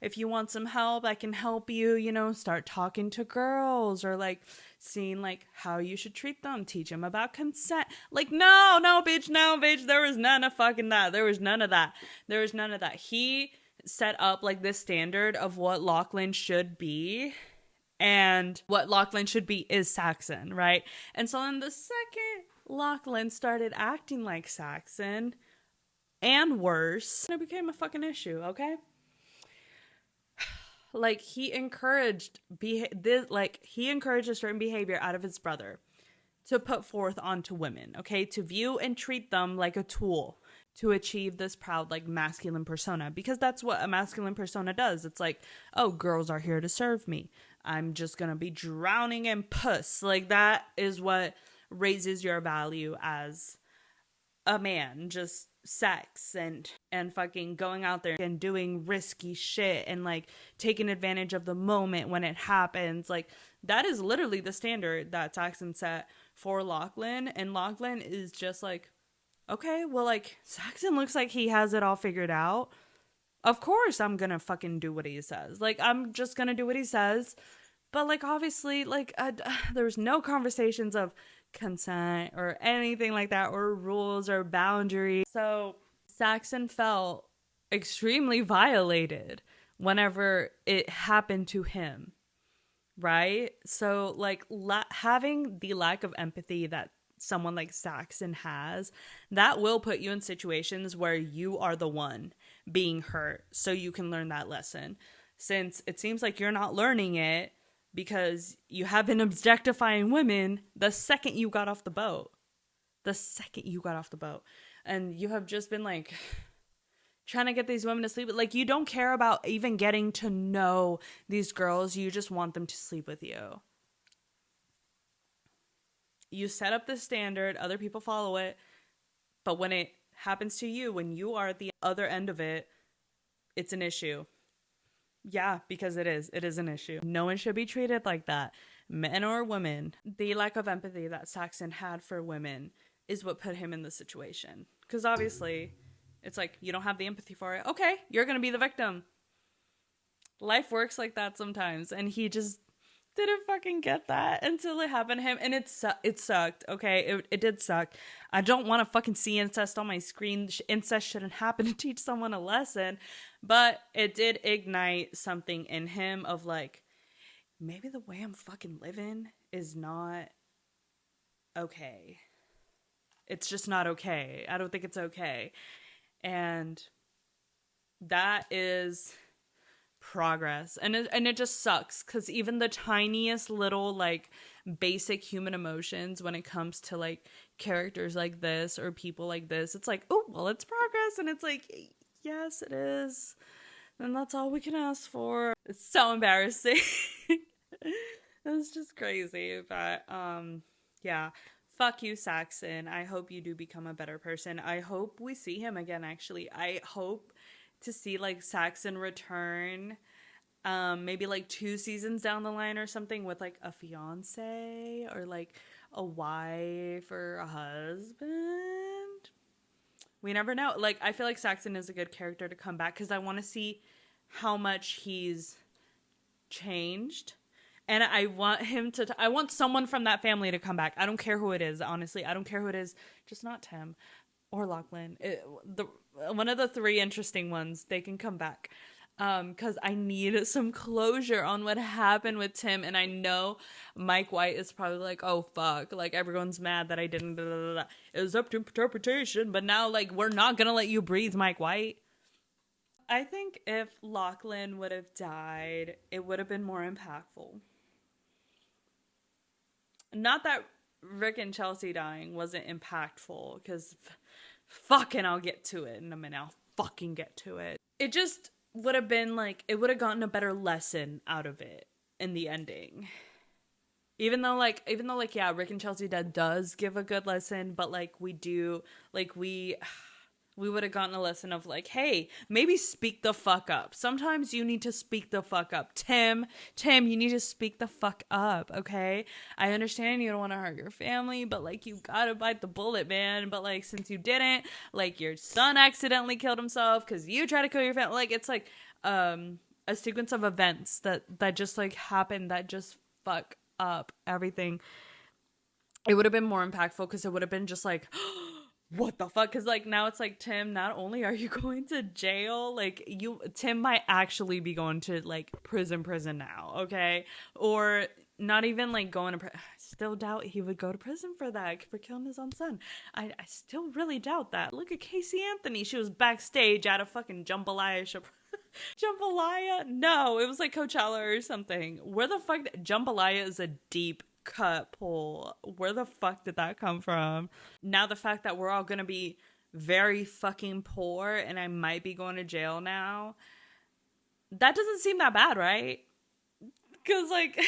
if you want some help, I can help you, you know, start talking to girls, or like seeing like how you should treat them, teach them about consent. Like, no bitch, there was none of fucking that. There was none of that. He set up like this standard of what Lachlan should be, and what Lachlan should be is Saxon, right? And so in the second Lachlan started acting like Saxon, and worse, it became a fucking issue, okay? Like, he encouraged a certain behavior out of his brother to put forth onto women, okay? To view and treat them like a tool to achieve this proud, like, masculine persona. Because that's what a masculine persona does. It's like, oh, girls are here to serve me. I'm just gonna be drowning in puss. Like, that is what raises your value as a man. Just sex and fucking going out there and doing risky shit and like taking advantage of the moment when it happens. Like, that is literally the standard that Saxon set for Lachlan, and Lachlan is just like, okay, well, like, Saxon looks like he has it all figured out. Of course I'm gonna fucking do what he says. Like, I'm just gonna do what he says. But like, obviously, like, there was no conversations of consent or anything like that, or rules or boundaries. So Saxon felt extremely violated whenever it happened to him, right? So like, having the lack of empathy that someone like Saxon has, that will put you in situations where you are the one being hurt, so you can learn that lesson. Since it seems like you're not learning it because you have been objectifying women the second you got off the boat. And you have just been like trying to get these women to sleep. Like, you don't care about even getting to know these girls. You just want them to sleep with you. You set up this standard, other people follow it. But when it happens to you, when you are at the other end of it, it's an issue. Yeah, because it is an issue. No one should be treated like that. men or women, the lack of empathy that Saxon had for women is what put him in the situation. Because obviously, it's like, you don't have the empathy for it. Okay, you're going to be the victim. Life works like that sometimes. And he just didn't fucking get that until it happened to him. And it sucked, okay? It did suck. I don't want to fucking see incest on my screen. Incest shouldn't happen to teach someone a lesson. But it did ignite something in him of like, maybe the way I'm fucking living is not okay. It's just not okay. I don't think it's okay. And that is progress. And it just sucks because even the tiniest little like basic human emotions when it comes to like characters like this or people like this, it's like, oh, well, it's progress. And it's like, yes, it is. And that's all we can ask for. It's so embarrassing. It's just crazy. But yeah. Fuck you, Saxon. I hope you do become a better person. I hope we see him again, actually. I hope to see, like, Saxon return, maybe, like, 2 seasons down the line or something with, like, a fiance or, like, a wife or a husband. We never know. Like, I feel like Saxon is a good character to come back because I want to see how much he's changed. And I want him to, I want someone from that family to come back. I don't care who it is, honestly. I don't care who it is. Just not Tim or Lachlan. One of the 3 interesting ones, they can come back. Because I need some closure on what happened with Tim. And I know Mike White is probably like, oh, fuck. Like, everyone's mad that I didn't. Blah, blah, blah. It was up to interpretation. But now, like, we're not going to let you breathe, Mike White. I think if Lachlan would have died, it would have been more impactful. Not that Rick and Chelsea dying wasn't impactful, because fucking I'll get to it in a minute. I'll fucking get to it. It just would have been like, it would have gotten a better lesson out of it in the ending. Even though, yeah, Rick and Chelsea dead does give a good lesson, but, like, we would have gotten a lesson of, like, hey, maybe speak the fuck up. Sometimes you need to speak the fuck up. Tim, you need to speak the fuck up, okay? I understand you don't want to hurt your family, but, like, you gotta bite the bullet, man. But, like, since you didn't, like, your son accidentally killed himself because you tried to kill your family. Like, it's, like, a sequence of events that just, like, happened that just fuck up everything. It would have been more impactful because it would have been just, like, what the fuck? Because, like, now it's like, Tim, not only are you going to jail, like, Tim might actually be going to, like, prison now, okay? Or not even, like, going to prison. I still doubt he would go to prison for that, for killing his own son. I still really doubt that. Look at Casey Anthony. She was backstage at a fucking jambalaya show. Jambalaya? No, it was, like, Coachella or something. Where the fuck? Jambalaya is a deep cut pull. Where the fuck did that come from? Now the fact that we're all gonna be very fucking poor and I might be going to jail now, that doesn't seem that bad, right? Because, like,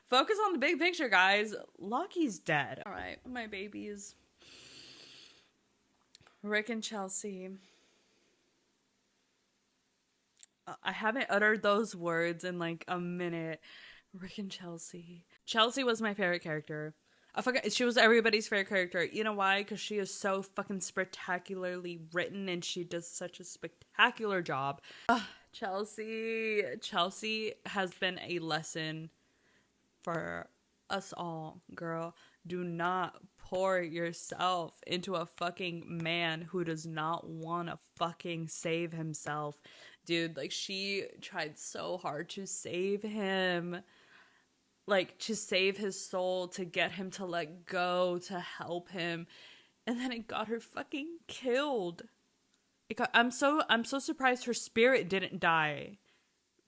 focus on the big picture, guys. Lockie's dead. All right, my babies, Rick and Chelsea. I haven't uttered those words in, like, a minute. Rick and Chelsea. Chelsea was my favorite character. I forgot, she was everybody's favorite character. You know why? Because she is so fucking spectacularly written and she does such a spectacular job. Chelsea has been a lesson for us all, girl. Do not pour yourself into a fucking man who does not want to fucking save himself. Dude, like, she tried so hard to save him. Like, to save his soul, to get him to let go, to help him. And then it got her fucking killed. I'm so surprised her spirit didn't die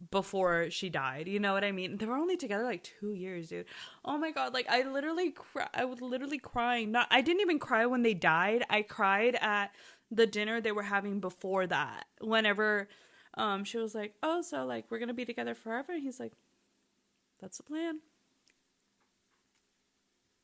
before she died. You know what I mean? They were only together like 2 years, dude. Oh my god, like, I was literally crying. I didn't even cry when they died. I cried at the dinner they were having before that. Whenever she was like, oh, so, like, we're gonna be together forever? And he's like, that's the plan.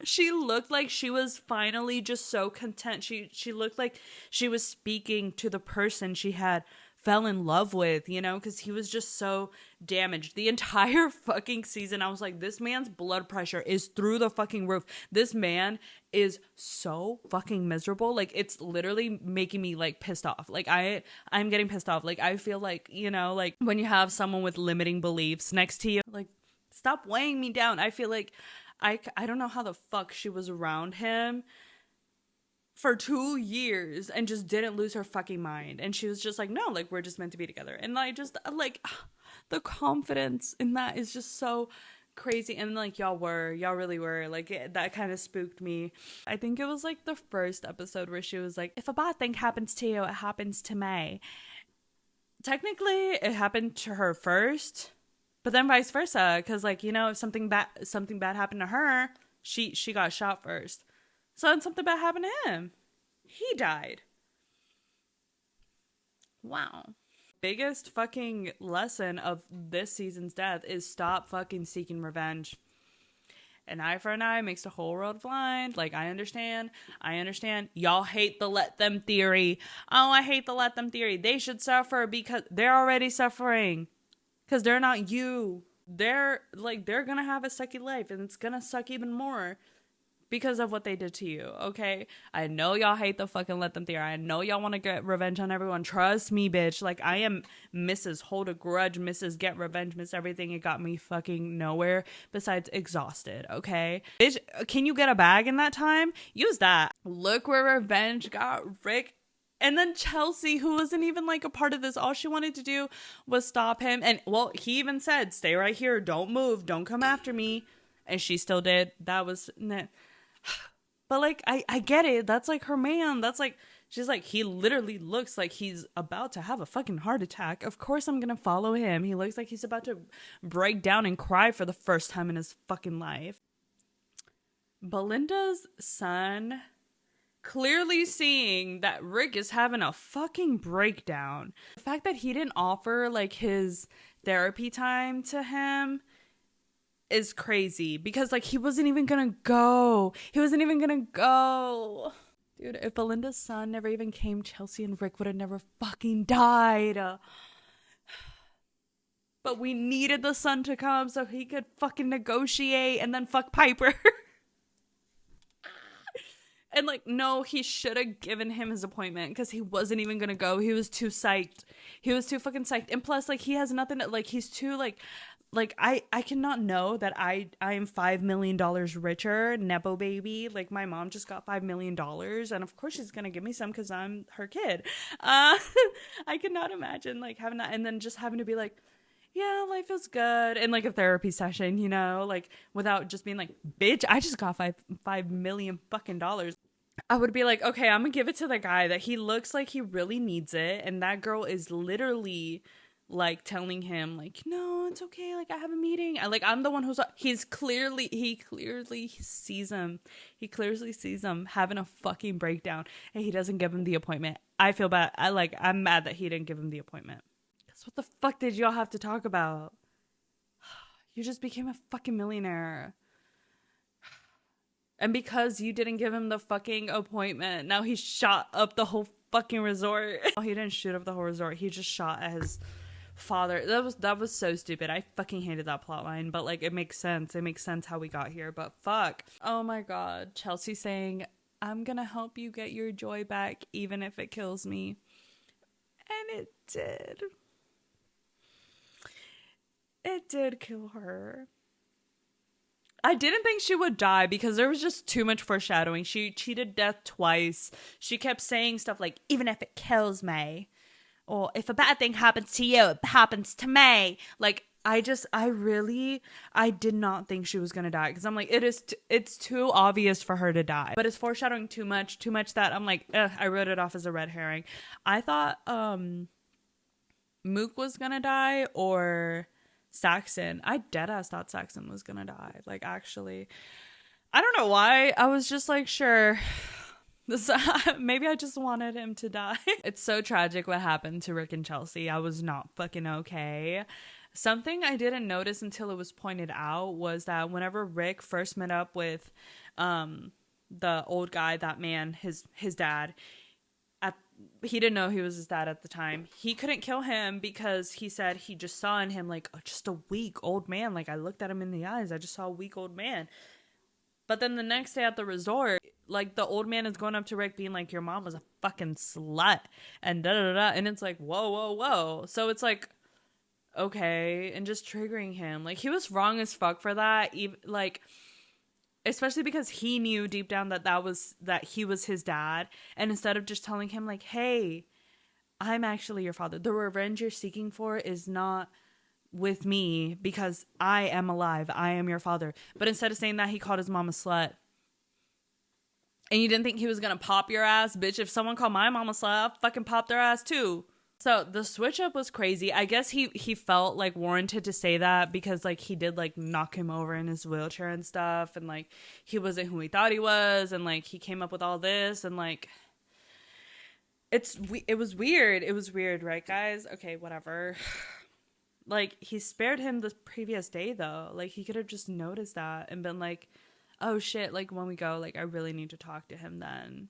She looked like she was finally just so content. She looked like she was speaking to the person she had fell in love with, you know, because he was just so damaged the entire fucking season. I was like, this man's blood pressure is through the fucking roof. This man is so fucking miserable. Like, it's literally making me like pissed off. Like, I'm getting pissed off. Like, I feel like, you know, like when you have someone with limiting beliefs next to you, like, stop weighing me down. I feel like I don't know how the fuck she was around him for 2 years and just didn't lose her fucking mind. And she was just like, no, like, we're just meant to be together. And I just, like, the confidence in that is just so crazy. And like, y'all really were. Like, that kind of spooked me. I think it was like the first episode where she was like, if a bad thing happens to you, it happens to me. Technically, it happened to her first, but then vice versa, because, like, you know, if something bad happened to her, she got shot first. So then something bad happened to him. He died. Wow. Biggest fucking lesson of this season's death is stop fucking seeking revenge. An eye for an eye makes the whole world blind. Like, I understand. Y'all hate the let them theory. Oh, I hate the let them theory. They should suffer because they're already suffering. Because they're not you. They're gonna have a sucky life, and it's gonna suck even more because of what they did to you, okay? I know y'all hate the fucking let them theory. I know y'all want to get revenge on everyone. Trust me, bitch. Like, I am Mrs. Hold a Grudge, Mrs. Get Revenge, Miss Everything. It got me fucking nowhere besides exhausted, okay? Bitch, can you get a bag in that time? Use that. Look where revenge got Rick. And then Chelsea, who wasn't even like a part of this, all she wanted to do was stop him. And, well, he even said, stay right here. Don't move. Don't come after me. And she still did. That was... But, like, I get it. That's, like, her man. That's, like... She's like, he literally looks like he's about to have a fucking heart attack. Of course I'm gonna follow him. He looks like he's about to break down and cry for the first time in his fucking life. Belinda's son... clearly seeing that Rick is having a fucking breakdown. The fact that he didn't offer, like, his therapy time to him is crazy. Because, like, he wasn't even gonna go. Dude, if Belinda's son never even came, Chelsea and Rick would have never fucking died. But we needed the son to come so he could fucking negotiate and then fuck Piper. And, like, no, he should have given him his appointment because he wasn't even going to go. He was too psyched. He was too fucking psyched. And plus, like, he has nothing to, like, he's too, like I cannot know that I am $5 million richer, Nepo baby. Like, my mom just got $5 million. And, of course, she's going to give me some because I'm her kid. I cannot imagine, like, having that and then just having to be like, yeah, life is good. And, like, a therapy session, you know, like, without just being like, bitch, I just got $5 million fucking dollars. I would be like, okay, I'm gonna give it to the guy that he looks like he really needs it. And that girl is literally, like, telling him, like, no, it's okay. Like, I have a meeting. I'm the one he clearly sees him. He clearly sees him having a fucking breakdown. And he doesn't give him the appointment. I feel bad. I'm mad that he didn't give him the appointment. What the fuck did y'all have to talk about? You just became a fucking millionaire. And because you didn't give him the fucking appointment, now he shot up the whole fucking resort. He didn't shoot up the whole resort. He just shot at his father. That was so stupid. I fucking hated that plot line. But, like, it makes sense. It makes sense how we got here. But fuck. Oh my god. Chelsea saying, I'm gonna help you get your joy back even if it kills me. And it did. It did kill her. I didn't think she would die because there was just too much foreshadowing. She cheated death twice. She kept saying stuff like, even if it kills me. Or if a bad thing happens to you, it happens to me. Like, I did not think she was going to die. Because I'm like, it's too obvious for her to die. But it's foreshadowing too much that I'm like, I wrote it off as a red herring. I thought Mook was going to die or Saxon. I deadass thought Saxon was gonna die. Like, actually, I don't know why. I was just like, sure. Maybe I just wanted him to die. It's so tragic what happened to Rick and Chelsea. I was not fucking okay. Something I didn't notice until it was pointed out was that whenever Rick first met up with the old guy, that man, his dad, he didn't know he was his dad at the time. He couldn't kill him because he said he just saw in him like just a weak old man. Like, I looked at him in the eyes, I just saw a weak old man. But then the next day at the resort, like, the old man is going up to Rick being like, your mom was a fucking slut and da da da, and it's like, whoa, whoa, whoa. So it's like, okay, and just triggering him. Like, he was wrong as fuck for that. Even, like, especially because he knew deep down that he was his dad, and instead of just telling him like, hey, I'm actually your father, the revenge you're seeking for is not with me because I am alive, I am your father. But instead of saying that, he called his mom a slut. And you didn't think he was gonna pop your ass? Bitch, if someone called my mom a slut, I'll fucking pop their ass too. So the switch up was crazy. I guess he felt like warranted to say that because like he did like knock him over in his wheelchair and stuff, and like he wasn't who he thought he was, and like he came up with all this, and like it was weird. It was weird, right, guys? Okay, whatever. Like, he spared him the previous day though. Like, he could have just noticed that and been like, oh shit, like when we go, like I really need to talk to him then.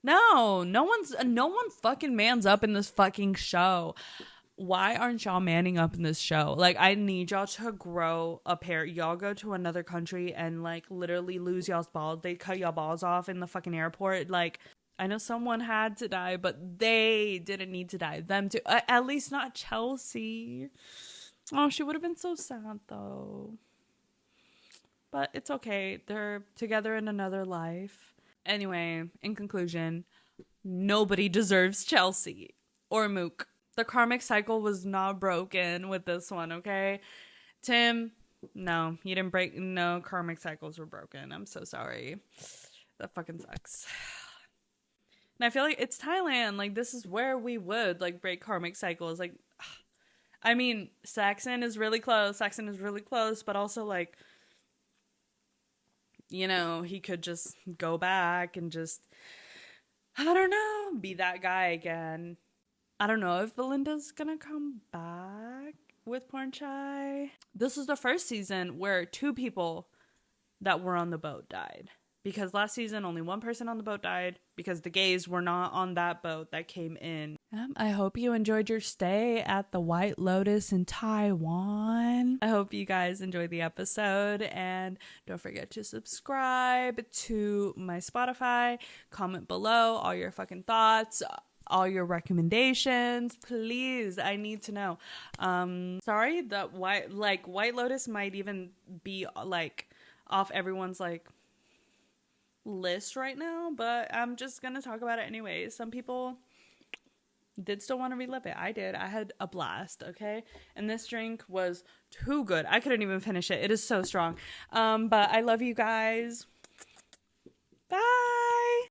No one fucking mans up in this fucking show. Why aren't y'all manning up in this show? Like, I need y'all to grow a pair. Y'all go to another country and like literally lose y'all's balls. They cut y'all balls off in the fucking airport. Like, I know someone had to die, but they didn't need to die. Them too. At least not Chelsea. Oh, she would have been so sad though. But it's okay. They're together in another life. Anyway, in conclusion, nobody deserves Chelsea or Mook. The karmic cycle was not broken with this one, okay? Tim, no, you didn't break. No, karmic cycles were broken. I'm so sorry. That fucking sucks. And I feel like it's Thailand. Like, this is where we would, like, break karmic cycles. Like, I mean, Saxon is really close, but also, like, you know, he could just go back and just, I don't know, be that guy again. I don't know if Belinda's gonna come back with Pornchai. This is the first season where 2 people that were on the boat died. Because last season, only 1 person on the boat died because the gays were not on that boat that came in. I hope you enjoyed your stay at the White Lotus in Taiwan. I hope you guys enjoyed the episode, and don't forget to subscribe to my Spotify. Comment below all your fucking thoughts, all your recommendations, please. I need to know. Sorry that White Lotus might even be like off everyone's like list right now, but I'm just gonna talk about it anyway. Some people did still want to relive it. I did. I had a blast, okay? And this drink was too good. I couldn't even finish it. It is so strong. But I love you guys. Bye.